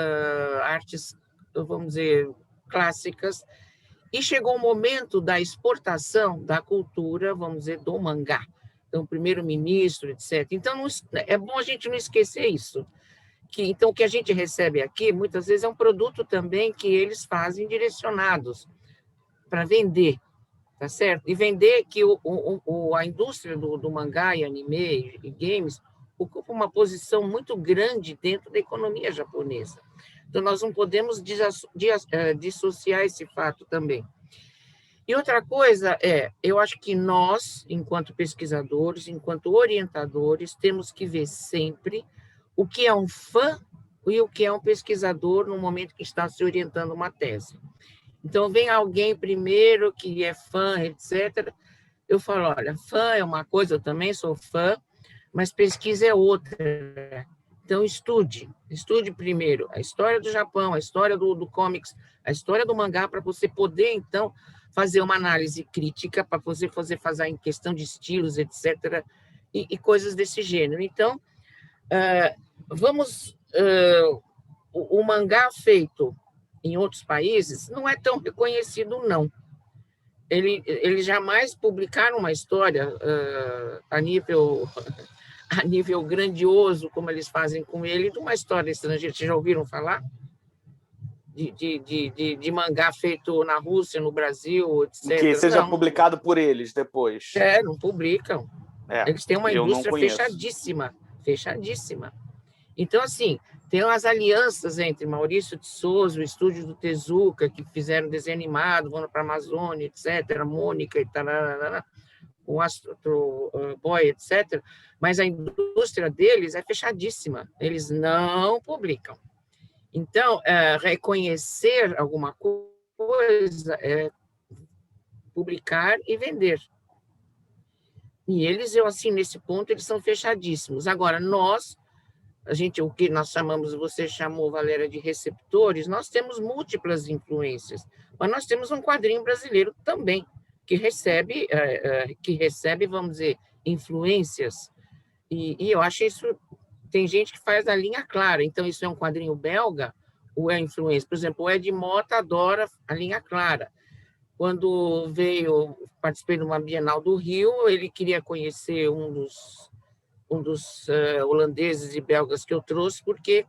artes, vamos dizer, clássicas, e chegou o momento da exportação da cultura, vamos dizer, do mangá. Então, primeiro-ministro, etc. Então, é bom a gente não esquecer isso. Então, o que a gente recebe aqui, muitas vezes, é um produto também que eles fazem direcionados para vender, tá certo? E vender que a indústria do mangá e anime e games ocupa uma posição muito grande dentro da economia japonesa. Então, nós não podemos dissociar esse fato também. E outra coisa eu acho que nós, enquanto pesquisadores, enquanto orientadores, temos que ver sempre o que é um fã e o que é um pesquisador no momento que está se orientando uma tese. Então, vem alguém primeiro que é fã, etc. Eu falo, olha, fã é uma coisa, eu também sou fã, mas pesquisa é outra. Então, estude primeiro a história do Japão, a história do comics, a história do mangá, para você poder, então, fazer uma análise crítica, para você fazer em questão de estilos, etc., e coisas desse gênero. Então, o mangá feito em outros países não é tão reconhecido, não. Eles jamais publicaram uma história a nível grandioso, como eles fazem com ele, de uma história estrangeira. Vocês já ouviram falar? De mangá feito na Rússia, no Brasil, etc. Que seja publicado por eles depois. Não publicam. Eles têm uma indústria fechadíssima. Então, assim, tem as alianças entre Maurício de Souza, o estúdio do Tezuka, que fizeram desenho animado, vão para a Amazônia, etc., Mônica e tal, o Astro Boy, etc., mas a indústria deles é fechadíssima, eles não publicam. Então, reconhecer alguma coisa é publicar e vender. E eles, assim, nesse ponto, eles são fechadíssimos. Agora, o que nós chamamos, você chamou, Valéria, de receptores, nós temos múltiplas influências, mas nós temos um quadrinho brasileiro também, que recebe, vamos dizer, influências. E eu acho isso... Tem gente que faz a linha clara. Então, isso é um quadrinho belga ou é influência? Por exemplo, o Ed Mota adora a linha clara. Quando participei de uma Bienal do Rio, ele queria conhecer um dos holandeses e belgas que eu trouxe, porque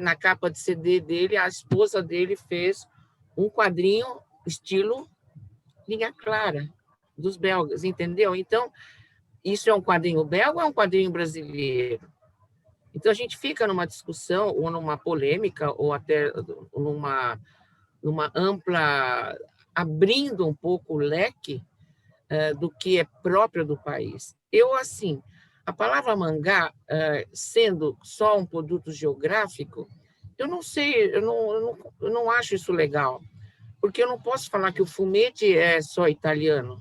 na capa de CD dele, a esposa dele fez um quadrinho estilo linha clara dos belgas, entendeu? Então, isso é um quadrinho belga ou é um quadrinho brasileiro? Então, a gente fica numa discussão, ou numa polêmica, ou até numa ampla... abrindo um pouco o leque do que é próprio do país. Assim, a palavra mangá, sendo só um produto geográfico, eu não sei, eu não acho isso legal, porque eu não posso falar que o fumetti é só italiano.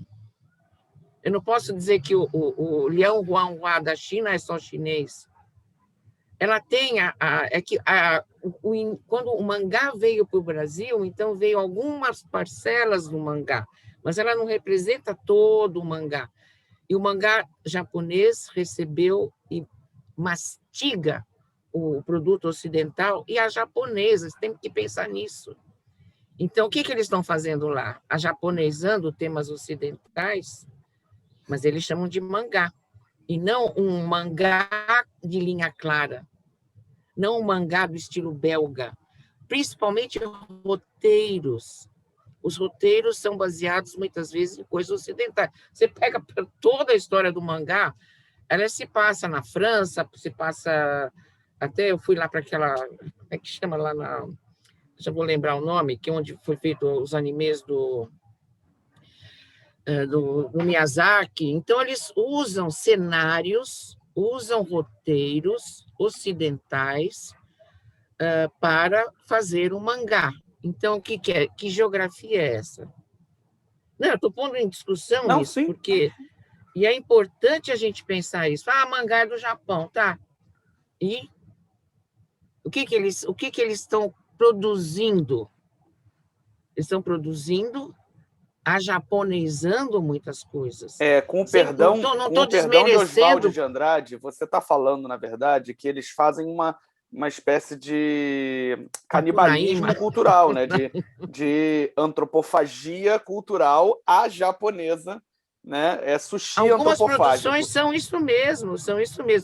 Eu não posso dizer que o Liang Huanghua da China é só chinês. Ela tem quando o mangá veio para o Brasil, então veio algumas parcelas do mangá, mas ela não representa todo o mangá. E o mangá japonês recebeu e mastiga o produto ocidental e as japonesas têm que pensar nisso. Então, o que eles estão fazendo lá? Japonesando temas ocidentais, mas eles chamam de mangá, e não um mangá de linha clara, não um mangá do estilo belga, principalmente roteiros. Os roteiros são baseados, muitas vezes, em coisas ocidentais. Você pega toda a história do mangá, ela se passa na França, se passa... Até eu fui lá para aquela... Como é que chama lá na... Já vou lembrar o nome, que é onde foi feito os animes do Miyazaki. Então, eles usam cenários, usam roteiros ocidentais para fazer um mangá. Então, que geografia é essa? Não, eu estou pondo em discussão isso, sim. porque... E é importante a gente pensar isso. Mangá é do Japão, tá? E o que eles estão produzindo? Eles estão produzindo, japonesando muitas coisas. Com o perdão, de Oswaldo de Andrade, você está falando, na verdade, que eles fazem uma espécie de canibalismo cultural, né? de antropofagia cultural à japonesa, né? É sushi Algumas antropofágico. produções são isso mesmo,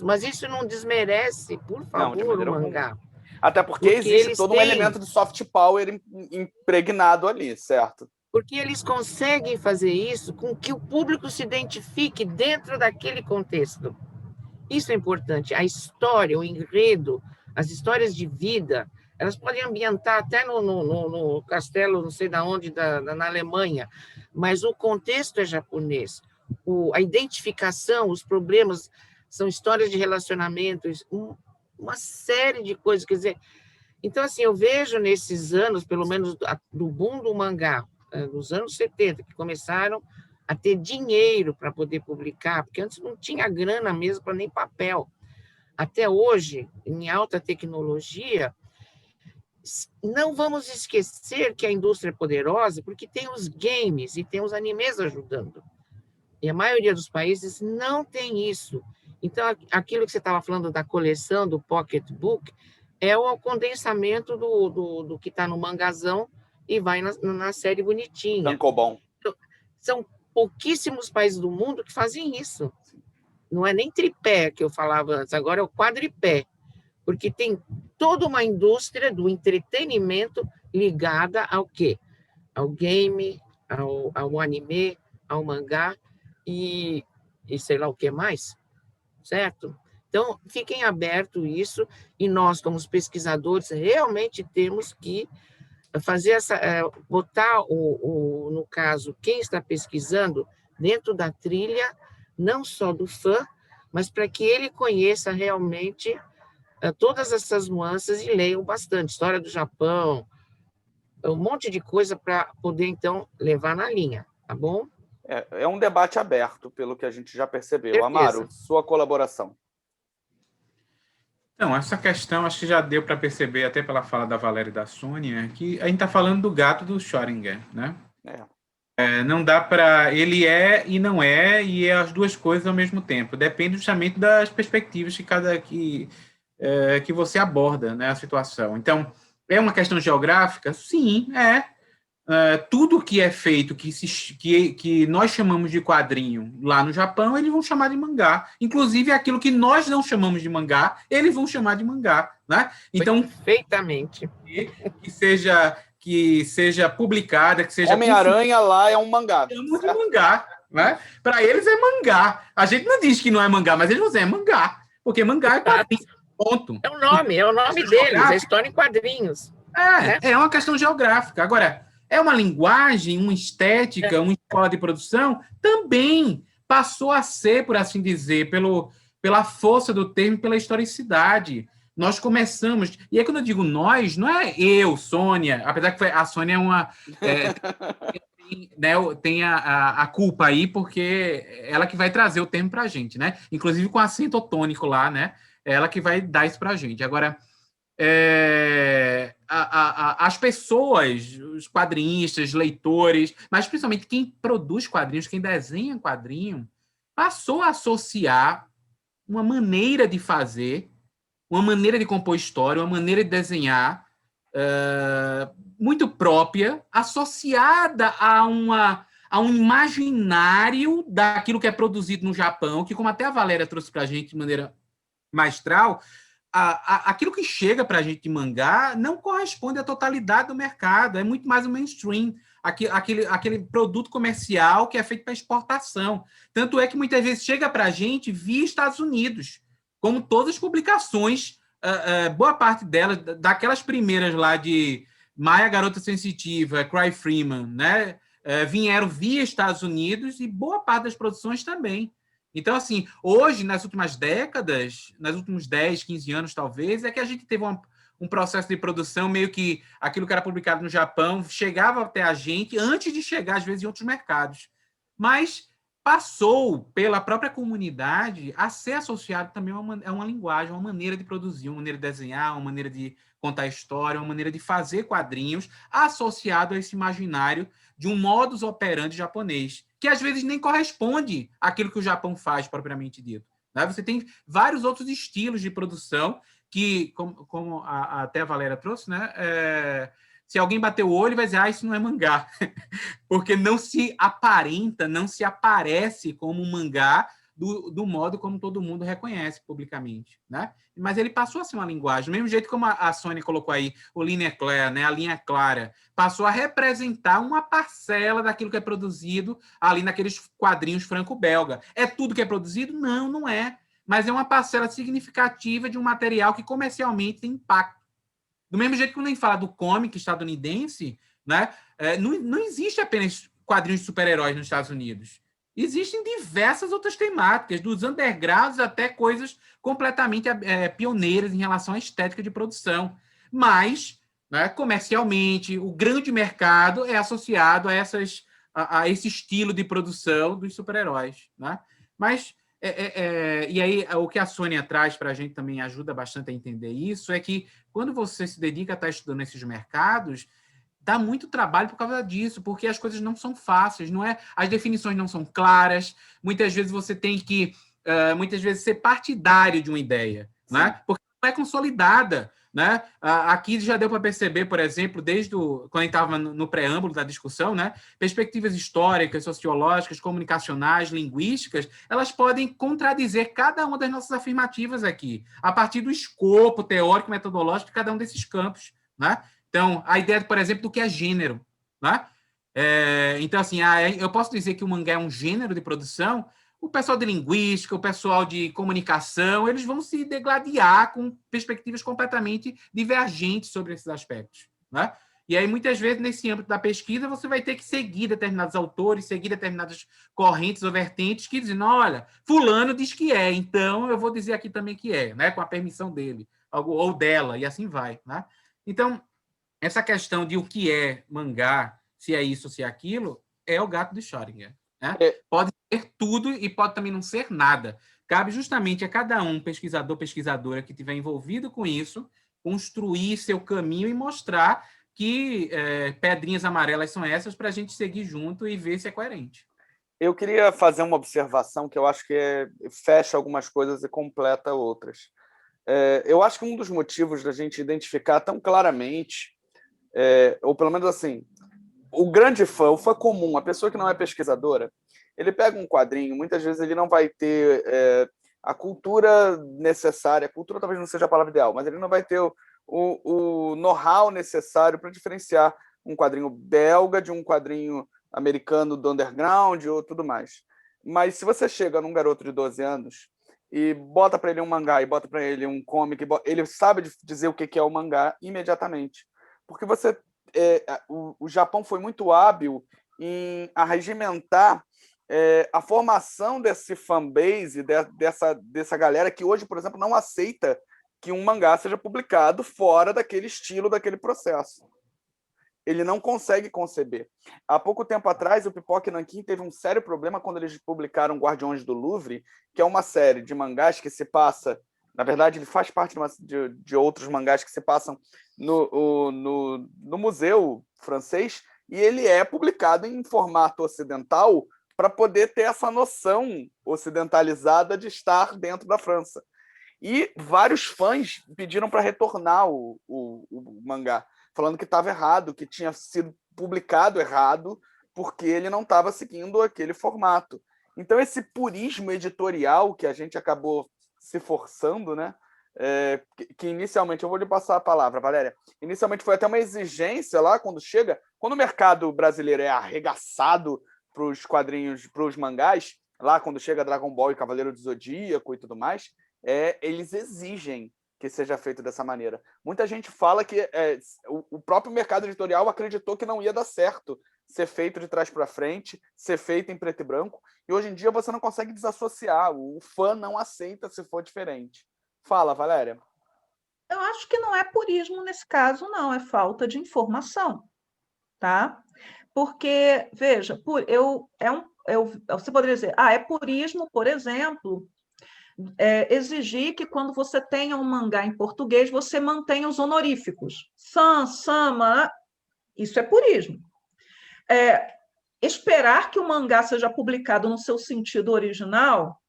mas isso não desmerece, por favor, o mangá. Até porque existe todo um elemento de soft power impregnado ali, certo? Porque eles conseguem fazer isso com que o público se identifique dentro daquele contexto. Isso é importante. A história, o enredo, as histórias de vida, elas podem ambientar até no castelo, não sei de onde, na Alemanha, mas o contexto é japonês. A identificação, os problemas, são histórias de relacionamentos, uma série de coisas. Quer dizer, então, assim, eu vejo nesses anos, pelo menos do boom do mangá, nos anos 70, que começaram a ter dinheiro para poder publicar, porque antes não tinha grana mesmo para nem papel. Até hoje, em alta tecnologia, não vamos esquecer que a indústria é poderosa, porque tem os games e tem os animes ajudando. E a maioria dos países não tem isso. Então, aquilo que você estava falando da coleção, do pocketbook, é o condensamento do que está no mangazão e vai na série bonitinha. Tankobon. Então, são pouquíssimos países do mundo que fazem isso. Não é nem tripé que eu falava antes, agora é o quadripé, porque tem toda uma indústria do entretenimento ligada ao quê? Ao game, ao anime, ao mangá e sei lá o que mais, certo? Então, fiquem abertos isso, e nós, como pesquisadores, realmente temos que fazer botar, no caso, quem está pesquisando dentro da trilha, não só do fã, mas para que ele conheça realmente todas essas nuances e leiam bastante. História do Japão, um monte de coisa para poder, então, levar na linha, tá bom? É um debate aberto, pelo que a gente já percebeu. Certeza. Amaro, sua colaboração. Não, essa questão acho que já deu para perceber, até pela fala da Valéria e da Sônia, que a gente está falando do gato do Schrödinger, né? Não dá para... Ele é e não é, e é as duas coisas ao mesmo tempo. Depende justamente das perspectivas que você aborda, né, a situação. Então, é uma questão geográfica? Sim, é. Tudo que é feito, que nós chamamos de quadrinho lá no Japão, eles vão chamar de mangá. Inclusive, aquilo que nós não chamamos de mangá, eles vão chamar de mangá. Né? Então, perfeitamente. Que seja publicada, que seja... Homem-Aranha lá é um mangá. Chamamos de mangá. Né? Para eles é mangá. A gente não diz que não é mangá, mas eles vão dizer é mangá. Porque mangá é quadrinho, ponto. É o nome deles, é história em quadrinhos. É uma questão geográfica. Agora, é uma linguagem, uma estética, uma escola de produção, também passou a ser, por assim dizer, pela força do termo, pela historicidade. Nós começamos... E aí, quando eu digo nós, não é eu, Sônia, apesar que a Sônia é uma... tem a culpa aí, porque ela que vai trazer o termo para a gente, né? Inclusive com acento tônico lá, né? Ela que vai dar isso para a gente. Agora... as pessoas, os quadrinistas, leitores, mas principalmente quem produz quadrinhos, quem desenha quadrinho, passou a associar uma maneira de fazer, uma maneira de compor história, uma maneira de desenhar muito própria, associada a um imaginário daquilo que é produzido no Japão, que, como até a Valéria trouxe para a gente de maneira magistral, aquilo que chega para a gente de mangá não corresponde à totalidade do mercado, é muito mais o mainstream, aquele produto comercial que é feito para exportação. Tanto é que muitas vezes chega para a gente via Estados Unidos, como todas as publicações, boa parte delas, daquelas primeiras lá de Maya, Garota Sensitiva, Cry Freeman, né, vieram via Estados Unidos e boa parte das produções também. Então, assim, hoje, nas últimas décadas, nos últimos 10, 15 anos, talvez, é que a gente teve um processo de produção meio que aquilo que era publicado no Japão chegava até a gente antes de chegar, às vezes, em outros mercados. Mas passou pela própria comunidade a ser associado também a uma linguagem, uma maneira de produzir, uma maneira de desenhar, uma maneira de contar história, uma maneira de fazer quadrinhos associado a esse imaginário de um modus operandi japonês, que às vezes nem corresponde àquilo que o Japão faz, propriamente dito. Né? Você tem vários outros estilos de produção que, como até a Valéria trouxe, né? Se alguém bater o olho, vai dizer, isso não é mangá. Porque não se aparenta, não se aparece como um mangá do modo como todo mundo reconhece publicamente. Né? Mas ele passou a ser uma linguagem, do mesmo jeito como a Sônia colocou aí, o linha clara, né? A linha clara, passou a representar uma parcela daquilo que é produzido ali naqueles quadrinhos franco-belga. É tudo que é produzido? Não, não é. Mas é uma parcela significativa de um material que comercialmente tem impacto. Do mesmo jeito que quando a gente fala do comic estadunidense, né, não existe apenas quadrinhos de super-heróis nos Estados Unidos. Existem diversas outras temáticas, dos undergrounds até coisas completamente pioneiras em relação à estética de produção. Mas, né, comercialmente, o grande mercado é associado a esse estilo de produção dos super-heróis. Né? Mas... e aí, o que a Sônia traz para a gente também ajuda bastante a entender isso, é que quando você se dedica a estar estudando esses mercados, dá muito trabalho por causa disso, porque as coisas não são fáceis, as definições não são claras, muitas vezes você tem que ser partidário de uma ideia, né? Porque não é consolidada. Né? Aqui já deu para perceber, por exemplo, desde quando a gente estava no preâmbulo da discussão, né? Perspectivas históricas, sociológicas, comunicacionais, linguísticas, elas podem contradizer cada uma das nossas afirmativas aqui, a partir do escopo teórico, metodológico de cada um desses campos. Né? Então, a ideia, por exemplo, do que é gênero. Né? Então, assim, eu posso dizer que o mangá é um gênero de produção. O pessoal de linguística, o pessoal de comunicação, eles vão se degladiar com perspectivas completamente divergentes sobre esses aspectos. Né? E aí, muitas vezes, nesse âmbito da pesquisa, você vai ter que seguir determinados autores, seguir determinadas correntes ou vertentes que dizem, olha, fulano diz que é, então eu vou dizer aqui também que é, né? Com a permissão dele, ou dela, e assim vai. Né? Então, essa questão de o que é mangá, se é isso ou se é aquilo, é o gato de Schrödinger. Né? Pode ser tudo e pode também não ser nada. Cabe justamente a cada um, pesquisador, pesquisadora, que estiver envolvido com isso, construir seu caminho e mostrar que pedrinhas amarelas são essas para a gente seguir junto e ver se é coerente. Eu queria fazer uma observação que eu acho que fecha algumas coisas e completa outras. Eu acho que um dos motivos da gente identificar tão claramente, ou pelo menos assim, o grande fã, o fã comum, a pessoa que não é pesquisadora, ele pega um quadrinho, muitas vezes ele não vai ter a cultura necessária, cultura talvez não seja a palavra ideal, mas ele não vai ter o know-how necessário para diferenciar um quadrinho belga de um quadrinho americano do underground ou tudo mais. Mas se você chega num garoto de 12 anos e bota para ele um mangá e bota para ele um comic, ele sabe dizer o que é o mangá imediatamente. Porque o Japão foi muito hábil em arregimentar a formação desse fanbase, dessa galera que hoje, por exemplo, não aceita que um mangá seja publicado fora daquele estilo, daquele processo. Ele não consegue conceber. Há pouco tempo atrás, o Pipoca e Nanquim teve um sério problema quando eles publicaram Guardiões do Louvre, que é uma série de mangás que se passa... Na verdade, ele faz parte de outros mangás que se passam no museu francês, e ele é publicado em formato ocidental para poder ter essa noção ocidentalizada de estar dentro da França. E vários fãs pediram para retornar o mangá, falando que estava errado, que tinha sido publicado errado, porque ele não estava seguindo aquele formato. Então, esse purismo editorial que a gente acabou se forçando, né? Que inicialmente, eu vou lhe passar a palavra, Valéria, inicialmente foi até uma exigência lá, quando o mercado brasileiro é arregaçado para os quadrinhos, para os mangás, lá quando chega Dragon Ball e Cavaleiro do Zodíaco e tudo mais, eles exigem que seja feito dessa maneira. Muita gente fala que o próprio mercado editorial acreditou que não ia dar certo ser feito de trás para frente, ser feito em preto e branco, e hoje em dia você não consegue desassociar, o fã não aceita se for diferente. Fala, Valéria. Eu acho que não é purismo nesse caso, não, é falta de informação, tá? Porque, veja, você poderia dizer, é purismo, por exemplo, exigir que quando você tenha um mangá em português, você mantenha os honoríficos. San, sama, isso é purismo. Esperar que o mangá seja publicado no seu sentido original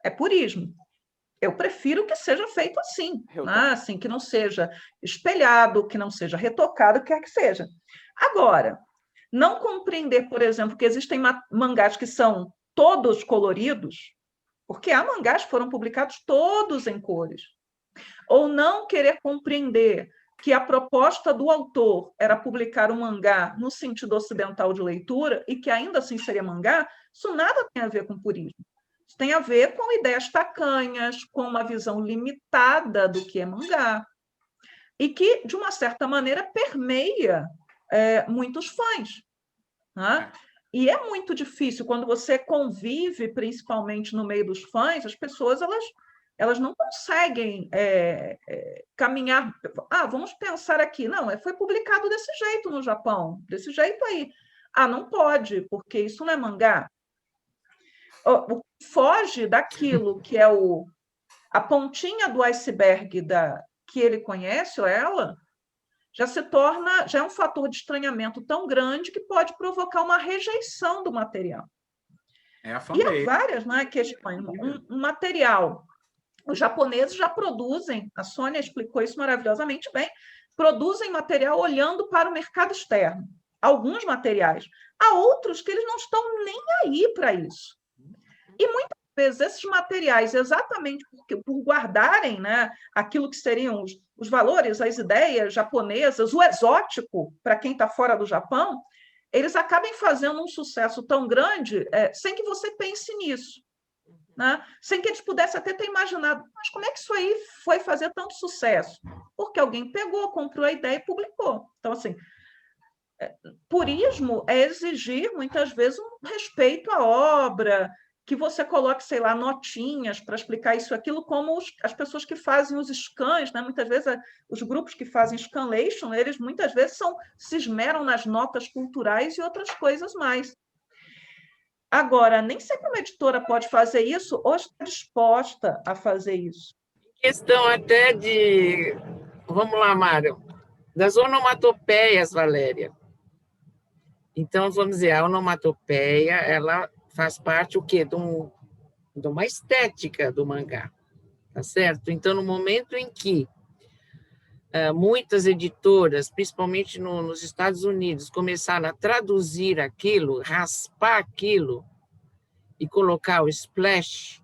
é purismo. Eu prefiro que seja feito assim, né? Assim, que não seja espelhado, que não seja retocado, quer que seja. Agora, não compreender, por exemplo, que existem mangás que são todos coloridos, porque há mangás que foram publicados todos em cores, ou não querer compreender que a proposta do autor era publicar um mangá no sentido ocidental de leitura e que ainda assim seria mangá, isso nada tem a ver com purismo. Isso tem a ver com ideias tacanhas, com uma visão limitada do que é mangá, e que, de uma certa maneira, permeia muitos fãs. Né? E é muito difícil, quando você convive, principalmente no meio dos fãs, as pessoas elas não conseguem caminhar. Vamos pensar aqui. Não, foi publicado desse jeito no Japão, desse jeito aí. Não pode, porque isso não é mangá. Foge daquilo que é a pontinha do iceberg que ele conhece, ou ela, já é um fator de estranhamento tão grande que pode provocar uma rejeição do material. E há várias questões. Um material. Os japoneses já produzem, a Sônia explicou isso maravilhosamente bem, produzem material olhando para o mercado externo. Alguns materiais. Há outros que eles não estão nem aí para isso. E muitas vezes esses materiais, exatamente por guardarem, né, aquilo que seriam os valores, as ideias japonesas, o exótico, para quem está fora do Japão, eles acabem fazendo um sucesso tão grande sem que você pense nisso. Né? Sem que eles pudessem até ter imaginado, mas como é que isso aí foi fazer tanto sucesso? Porque alguém pegou, comprou a ideia e publicou. Então, assim, purismo é exigir, muitas vezes, um respeito à obra, que você coloque, sei lá, notinhas para explicar isso e aquilo, como as pessoas que fazem os scans, né? Muitas vezes os grupos que fazem scanlation, eles muitas vezes se esmeram nas notas culturais e outras coisas mais. Agora, nem sempre uma editora pode fazer isso ou está disposta a fazer isso. Questão até de... Vamos lá, Mário. Das onomatopeias, Valéria. Então, vamos dizer, a onomatopeia, ela faz parte o quê? De uma estética do mangá, tá certo? Então, no momento em que muitas editoras, principalmente nos Estados Unidos, começaram a traduzir aquilo, raspar aquilo e colocar o splash,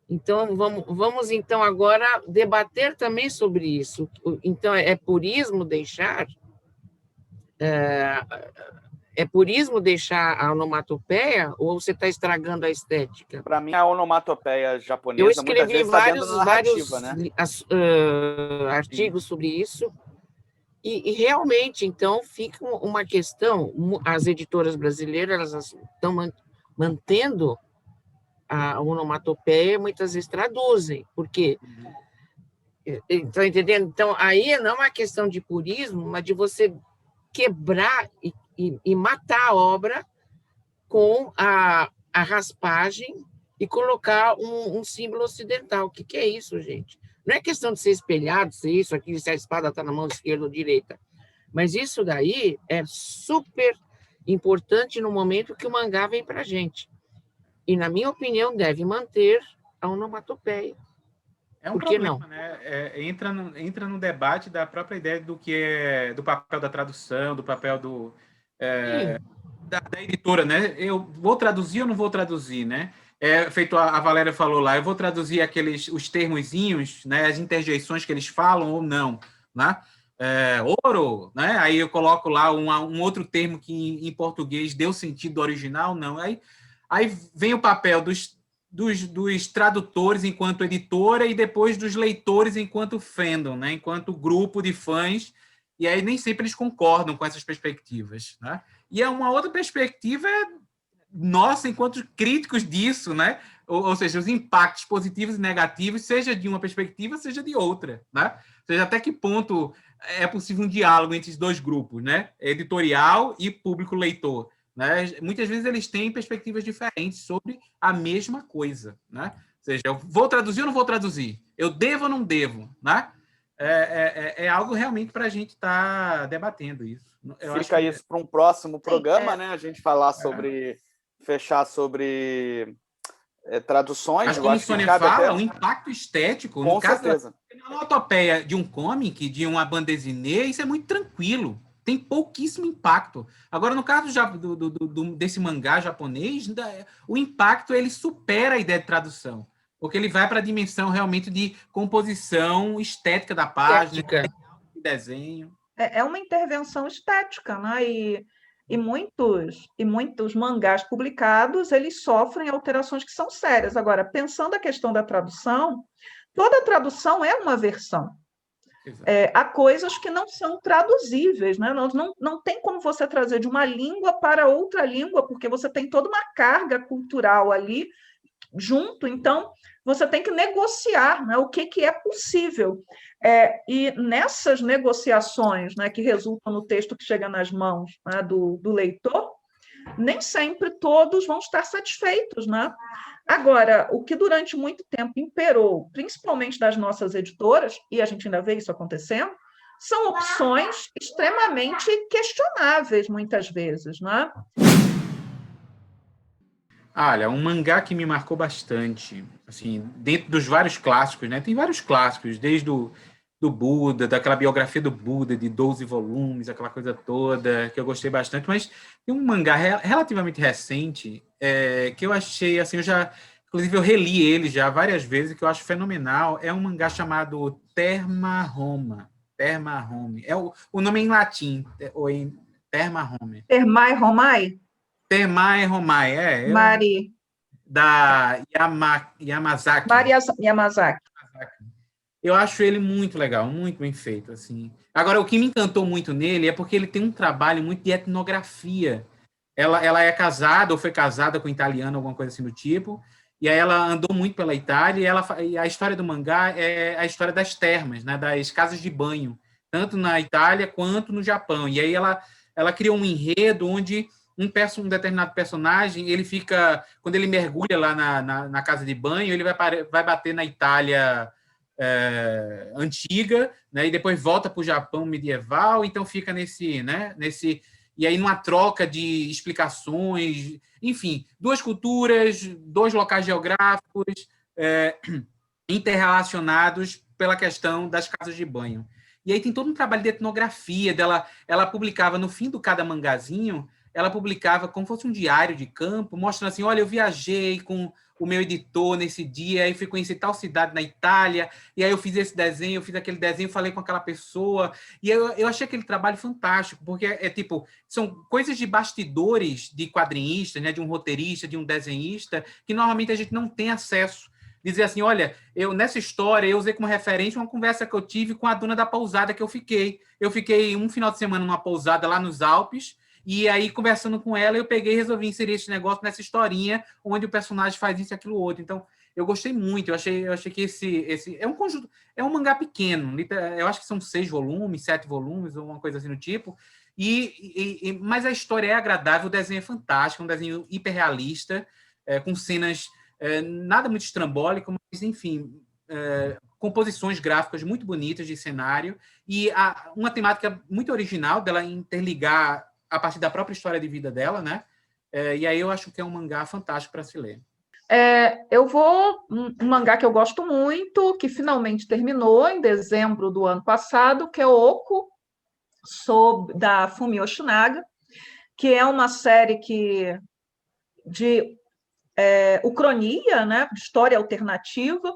então vamos então agora debater também sobre isso. Então, é purismo deixar a onomatopeia ou você está estragando a estética? Para mim, a onomatopeia Eu japonesa muitas escrevi vezes está dentro da vários narrativa, né? artigos sobre isso e realmente, então, fica uma questão, as editoras brasileiras elas estão mantendo a onomatopeia, muitas vezes traduzem, porque está entendendo? Então, aí não é uma questão de purismo, mas de você quebrar e matar a obra com a raspagem e colocar um símbolo ocidental. O que é isso, gente? Não é questão de ser espelhado, se isso aqui, se a espada está na mão esquerda ou direita. Mas isso daí é super importante no momento que o mangá vem para a gente. E, na minha opinião, deve manter a onomatopeia. É um Por que problema, não? né? Entra no debate da própria ideia do que é do papel da tradução, do papel da editora, né? Eu vou traduzir ou não vou traduzir, né? Feito a Valéria falou lá, eu vou traduzir os termozinhos, né? As interjeições que eles falam ou não, né? Ouro, né? Aí eu coloco lá um outro termo que em português deu sentido original, não. Aí vem o papel dos tradutores enquanto editora e depois dos leitores enquanto fandom, né? Enquanto grupo de fãs, e aí nem sempre eles concordam com essas perspectivas, né? E uma outra perspectiva nossa, enquanto críticos disso, né? Ou seja, os impactos positivos e negativos, seja de uma perspectiva, seja de outra, né? Ou seja, até que ponto é possível um diálogo entre os dois grupos, né? Editorial e público-leitor, né? Muitas vezes eles têm perspectivas diferentes sobre a mesma coisa, né? Ou seja, eu vou traduzir ou não vou traduzir? Eu devo ou não devo, né? É algo realmente para a gente estar debatendo isso. Fica isso para um próximo programa, né? A gente falar fechar sobre traduções. Mas como a Sônia fala, o impacto estético, com no caso certeza. da onomatopeia de um comic, de uma bande dessinée, isso é muito tranquilo. Tem pouquíssimo impacto. Agora, no caso desse mangá japonês, o impacto ele supera a ideia de tradução. Porque ele vai para a dimensão realmente de composição estética da página, de desenho. É uma intervenção estética, né? E muitos mangás publicados, eles sofrem alterações que são sérias. Agora, pensando a questão da tradução, toda tradução é uma versão. Há coisas que não são traduzíveis, né? Não tem como você trazer de uma língua para outra língua, porque você tem toda uma carga cultural ali junto, então você tem que negociar, né, o que é possível. E nessas negociações, né, que resultam no texto que chega nas mãos, né, do leitor, nem sempre todos vão estar satisfeitos, né? Agora, o que durante muito tempo imperou, principalmente das nossas editoras, e a gente ainda vê isso acontecendo, são opções extremamente questionáveis, muitas vezes, né? Olha, um mangá que me marcou bastante, assim, dentro dos vários clássicos, né? Tem vários clássicos, desde do Buda, daquela biografia do Buda, de 12 volumes, aquela coisa toda, que eu gostei bastante, mas tem um mangá relativamente recente, que eu achei, assim, inclusive eu reli ele já várias vezes, que eu acho fenomenal, é um mangá chamado Terma Home. O nome é em latim, ou em Terma Home. Termai Romai? Termae Romai, Mari. Da Yamazaki. Mari Yamazaki. Eu acho ele muito legal, muito bem feito, assim. Agora, o que me encantou muito nele é porque ele tem um trabalho muito de etnografia. Ela é casada, ou foi casada com um italiano, alguma coisa assim do tipo, e aí ela andou muito pela Itália, e a história do mangá é a história das termas, né, das casas de banho, tanto na Itália quanto no Japão. E aí ela criou um enredo onde um determinado personagem, ele fica, quando ele mergulha lá na casa de banho, ele vai bater na Itália antiga, né, e depois volta para o Japão medieval, então fica nesse, e aí numa troca de explicações, enfim, duas culturas, dois locais geográficos interrelacionados pela questão das casas de banho. E aí tem todo um trabalho de etnografia dela. Ela publicava, no fim do cada mangazinho, ela publicava como fosse um diário de campo, mostrando assim, olha, eu viajei com o meu editor nesse dia, aí fui conhecer tal cidade na Itália, e aí eu fiz esse desenho, eu fiz aquele desenho, falei com aquela pessoa, e eu achei aquele trabalho fantástico, porque tipo, são coisas de bastidores de quadrinistas, né, de um roteirista, de um desenhista, que normalmente a gente não tem acesso. Dizer assim, olha, nessa história eu usei como referência uma conversa que eu tive com a dona da pousada que eu fiquei. Eu fiquei um final de semana numa pousada lá nos Alpes, e aí, conversando com ela, eu peguei e resolvi inserir esse negócio nessa historinha onde o personagem faz isso e aquilo outro. Então, eu gostei muito. Eu achei que esse é um conjunto, é um mangá pequeno. Eu acho que são 6 volumes, 7 volumes, ou uma coisa assim do tipo. Mas a história é agradável, o desenho é fantástico, um desenho hiperrealista, com cenas nada muito estrambólico, mas, enfim, composições gráficas muito bonitas de cenário e uma temática muito original dela interligar a partir da própria história de vida dela, né? E aí eu acho que é um mangá fantástico para se ler. Um mangá que eu gosto muito, que finalmente terminou em dezembro do ano passado, que é Oku, da Fumi Yoshinaga, que é uma série de ucronia, né? De história alternativa,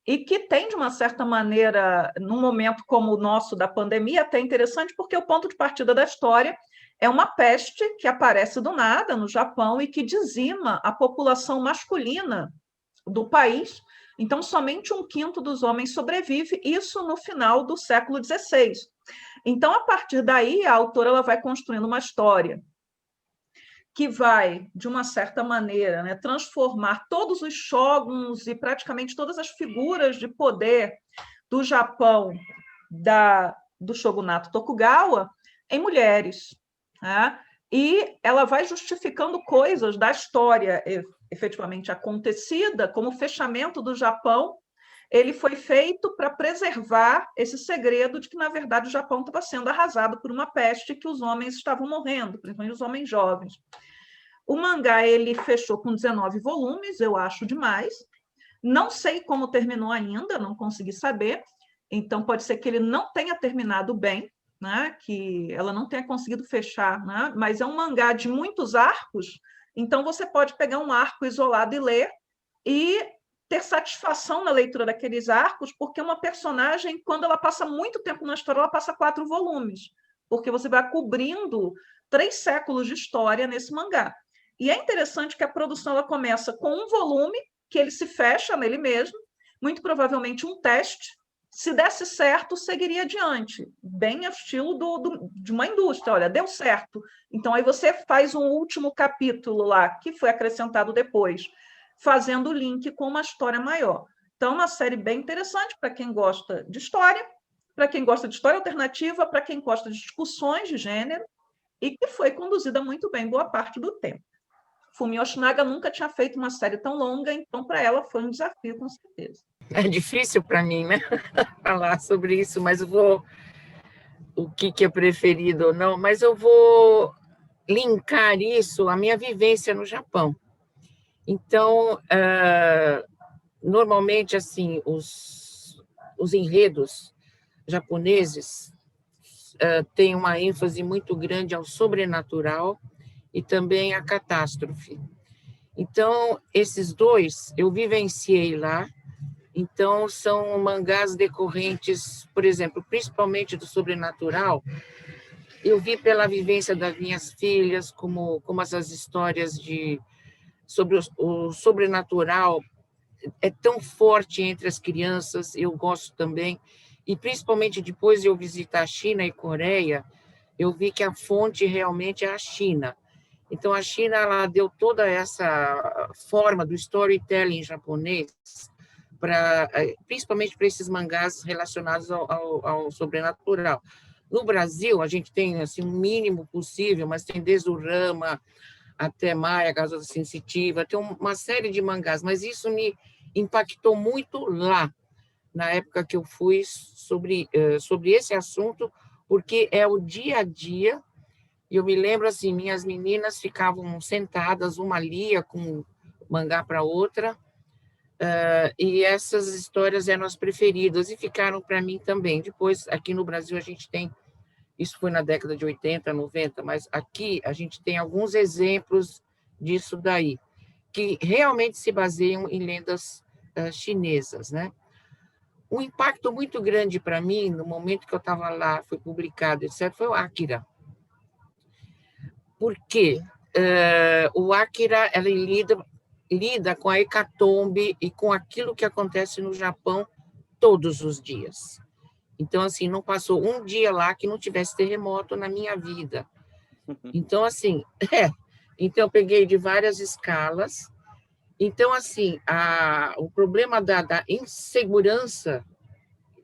e que tem, de uma certa maneira, num momento como o nosso da pandemia, até interessante, porque o ponto de partida da história é uma peste que aparece do nada no Japão e que dizima a população masculina do país. Então, somente 1/5 dos homens sobrevive, isso no final do século XVI. Então, a partir daí, a autora ela vai construindo uma história que vai, de uma certa maneira, né, transformar todos os shoguns e praticamente todas as figuras de poder do Japão do shogunato Tokugawa em mulheres. Né? E ela vai justificando coisas da história efetivamente acontecida, como o fechamento do Japão. Ele foi feito para preservar esse segredo de que, na verdade, o Japão estava sendo arrasado por uma peste que os homens estavam morrendo, principalmente os homens jovens. O mangá ele fechou com 19 volumes, eu acho demais. Não sei como terminou ainda, não consegui saber. Então, pode ser que ele não tenha terminado bem, né? Que ela não tenha conseguido fechar, né? Mas é um mangá de muitos arcos, então você pode pegar um arco isolado e ler, e ter satisfação na leitura daqueles arcos, porque uma personagem, quando ela passa muito tempo na história, ela passa 4 volumes, porque você vai cobrindo 3 séculos de história nesse mangá. E é interessante que a produção ela começa com um volume, que ele se fecha nele mesmo, muito provavelmente um teste. Se desse certo, seguiria adiante, bem ao estilo de uma indústria. Olha, deu certo. Então, aí você faz um último capítulo lá, que foi acrescentado depois, fazendo o link com uma história maior. Então, é uma série bem interessante para quem gosta de história, para quem gosta de história alternativa, para quem gosta de discussões de gênero, e que foi conduzida muito bem boa parte do tempo. Fumi Yoshinaga nunca tinha feito uma série tão longa, então para ela foi um desafio, com certeza. É difícil para mim, né, falar sobre isso, mas eu vou... O que é preferido ou não, mas eu vou linkar isso à minha vivência no Japão. Então, normalmente, assim, os enredos japoneses têm uma ênfase muito grande ao sobrenatural e também à catástrofe. Então, esses dois eu vivenciei lá. Então, são mangás decorrentes, por exemplo, principalmente do sobrenatural. Eu vi pela vivência das minhas filhas como essas histórias sobre o sobrenatural é tão forte entre as crianças, eu gosto também. E, principalmente, depois de eu visitar a China e Coreia, eu vi que a fonte realmente é a China. Então, a China ela deu toda essa forma do storytelling japonês, principalmente para esses mangás relacionados ao sobrenatural. No Brasil, a gente tem assim, o mínimo possível, mas tem desde o Rama até Maia, Gasosa Sensitiva, tem uma série de mangás, mas isso me impactou muito lá. na época que eu fui sobre esse assunto, porque é o dia a dia. E eu me lembro assim, minhas meninas ficavam sentadas, uma lia com mangá para outra, e essas histórias eram as preferidas e ficaram para mim também. Depois, aqui no Brasil, a gente tem, isso foi na década de 80, 90, mas aqui a gente tem alguns exemplos disso daí, que realmente se baseiam em lendas chinesas, né? Um impacto muito grande para mim, no momento que eu estava lá, foi publicado, etc., foi o Akira. Por quê? O Akira ele lida com a hecatombe e com aquilo que acontece no Japão todos os dias. Então, assim, não passou um dia lá que não tivesse terremoto na minha vida. Então, assim, então eu peguei de várias escalas. Então, assim, o problema da insegurança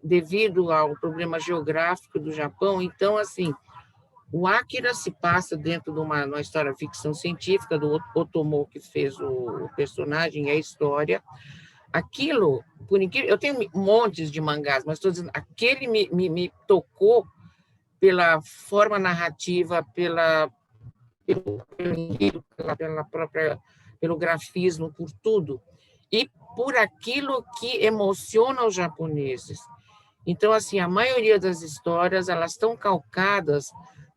devido ao problema geográfico do Japão, então, assim, o Akira se passa dentro de uma história ficção científica do Otomo, que fez o personagem e a história. Aquilo, por incrível, eu tenho montes de mangás, mas estou dizendo, aquele me tocou pela forma narrativa, pelo grafismo, por tudo, e por aquilo que emociona os japoneses. Então, assim, a maioria das histórias, elas estão calcadas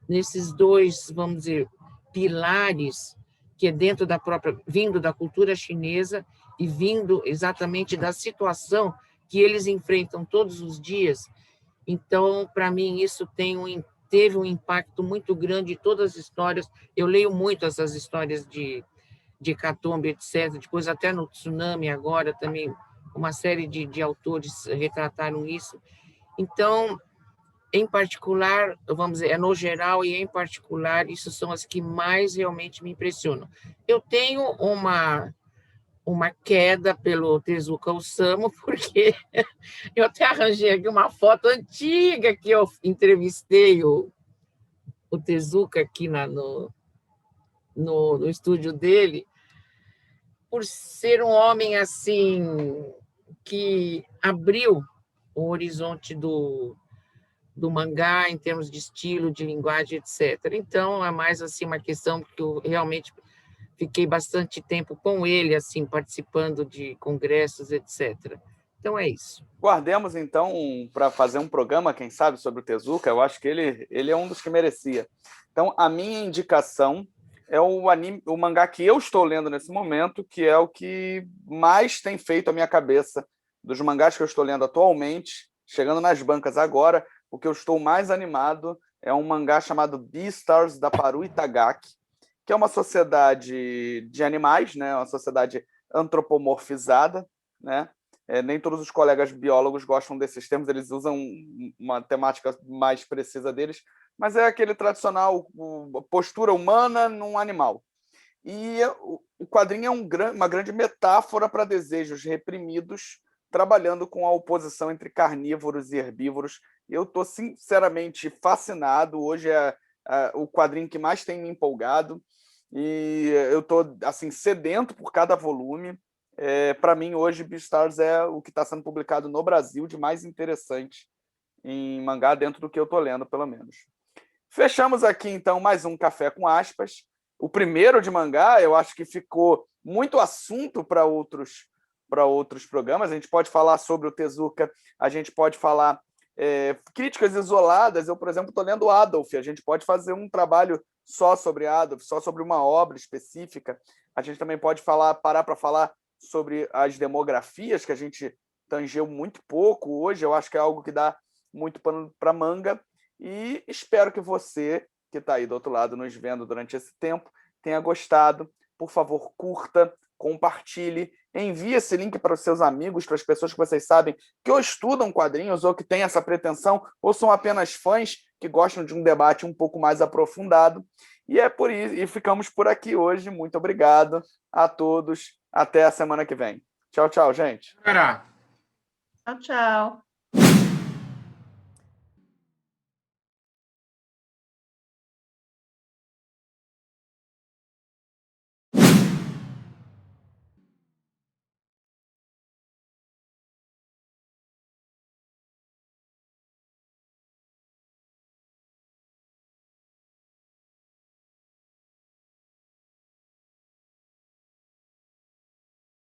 nesses dois, vamos dizer, pilares, que é dentro da própria, vindo da cultura chinesa e vindo exatamente da situação que eles enfrentam todos os dias. Então, para mim, isso teve um impacto muito grande em todas as histórias. Eu leio muito essas histórias de hecatombe, etc. Depois, até no tsunami, agora também, uma série de autores retrataram isso. Então, em particular, vamos dizer, no geral e em particular, isso são as que mais realmente me impressionam. Eu tenho uma queda pelo Tezuka Osamu, porque eu até arranjei aqui uma foto antiga que eu entrevistei o Tezuka aqui no estúdio dele, por ser um homem assim que abriu o horizonte do mangá em termos de estilo, de linguagem, etc. Então, é mais assim uma questão que eu realmente fiquei bastante tempo com ele, assim, participando de congressos, etc. Então, é isso. Guardemos, então, para fazer um programa, quem sabe, sobre o Tezuka. Eu acho que ele é um dos que merecia. Então, a minha indicação é o mangá que eu estou lendo nesse momento, que é o que mais tem feito a minha cabeça dos mangás que eu estou lendo atualmente, chegando nas bancas agora. O que eu estou mais animado é um mangá chamado Beastars, da Paru Itagaki, que é uma sociedade de animais, né? Uma sociedade antropomorfizada, né? Nem todos os colegas biólogos gostam desses termos, eles usam uma temática mais precisa deles, mas é aquele tradicional postura humana num animal. E o quadrinho é uma grande metáfora para desejos reprimidos, trabalhando com a oposição entre carnívoros e herbívoros. Eu estou sinceramente fascinado. Hoje é o quadrinho que mais tem me empolgado e eu estou assim, sedento por cada volume. Para mim, hoje, Beastars é o que está sendo publicado no Brasil de mais interessante em mangá, dentro do que eu estou lendo, pelo menos. Fechamos aqui, então, mais um Café com Aspas. O primeiro de mangá, eu acho que ficou muito assunto para outros programas. A gente pode falar sobre o Tezuka, a gente pode falar críticas isoladas. Eu, por exemplo, estou lendo Adolf. A gente pode fazer um trabalho só sobre Adolf, só sobre uma obra específica. A gente também pode parar para falar sobre as demografias, que a gente tangeu muito pouco hoje. Eu acho que é algo que dá muito pano para manga. E espero que você, que está aí do outro lado nos vendo durante esse tempo, tenha gostado. Por favor, curta, compartilhe, envie esse link para os seus amigos, para as pessoas que vocês sabem que ou estudam quadrinhos ou que têm essa pretensão, ou são apenas fãs que gostam de um debate um pouco mais aprofundado. E é por isso, e ficamos por aqui hoje. Muito obrigado a todos. Até a semana que vem. Tchau, tchau, gente. Tchau, tchau.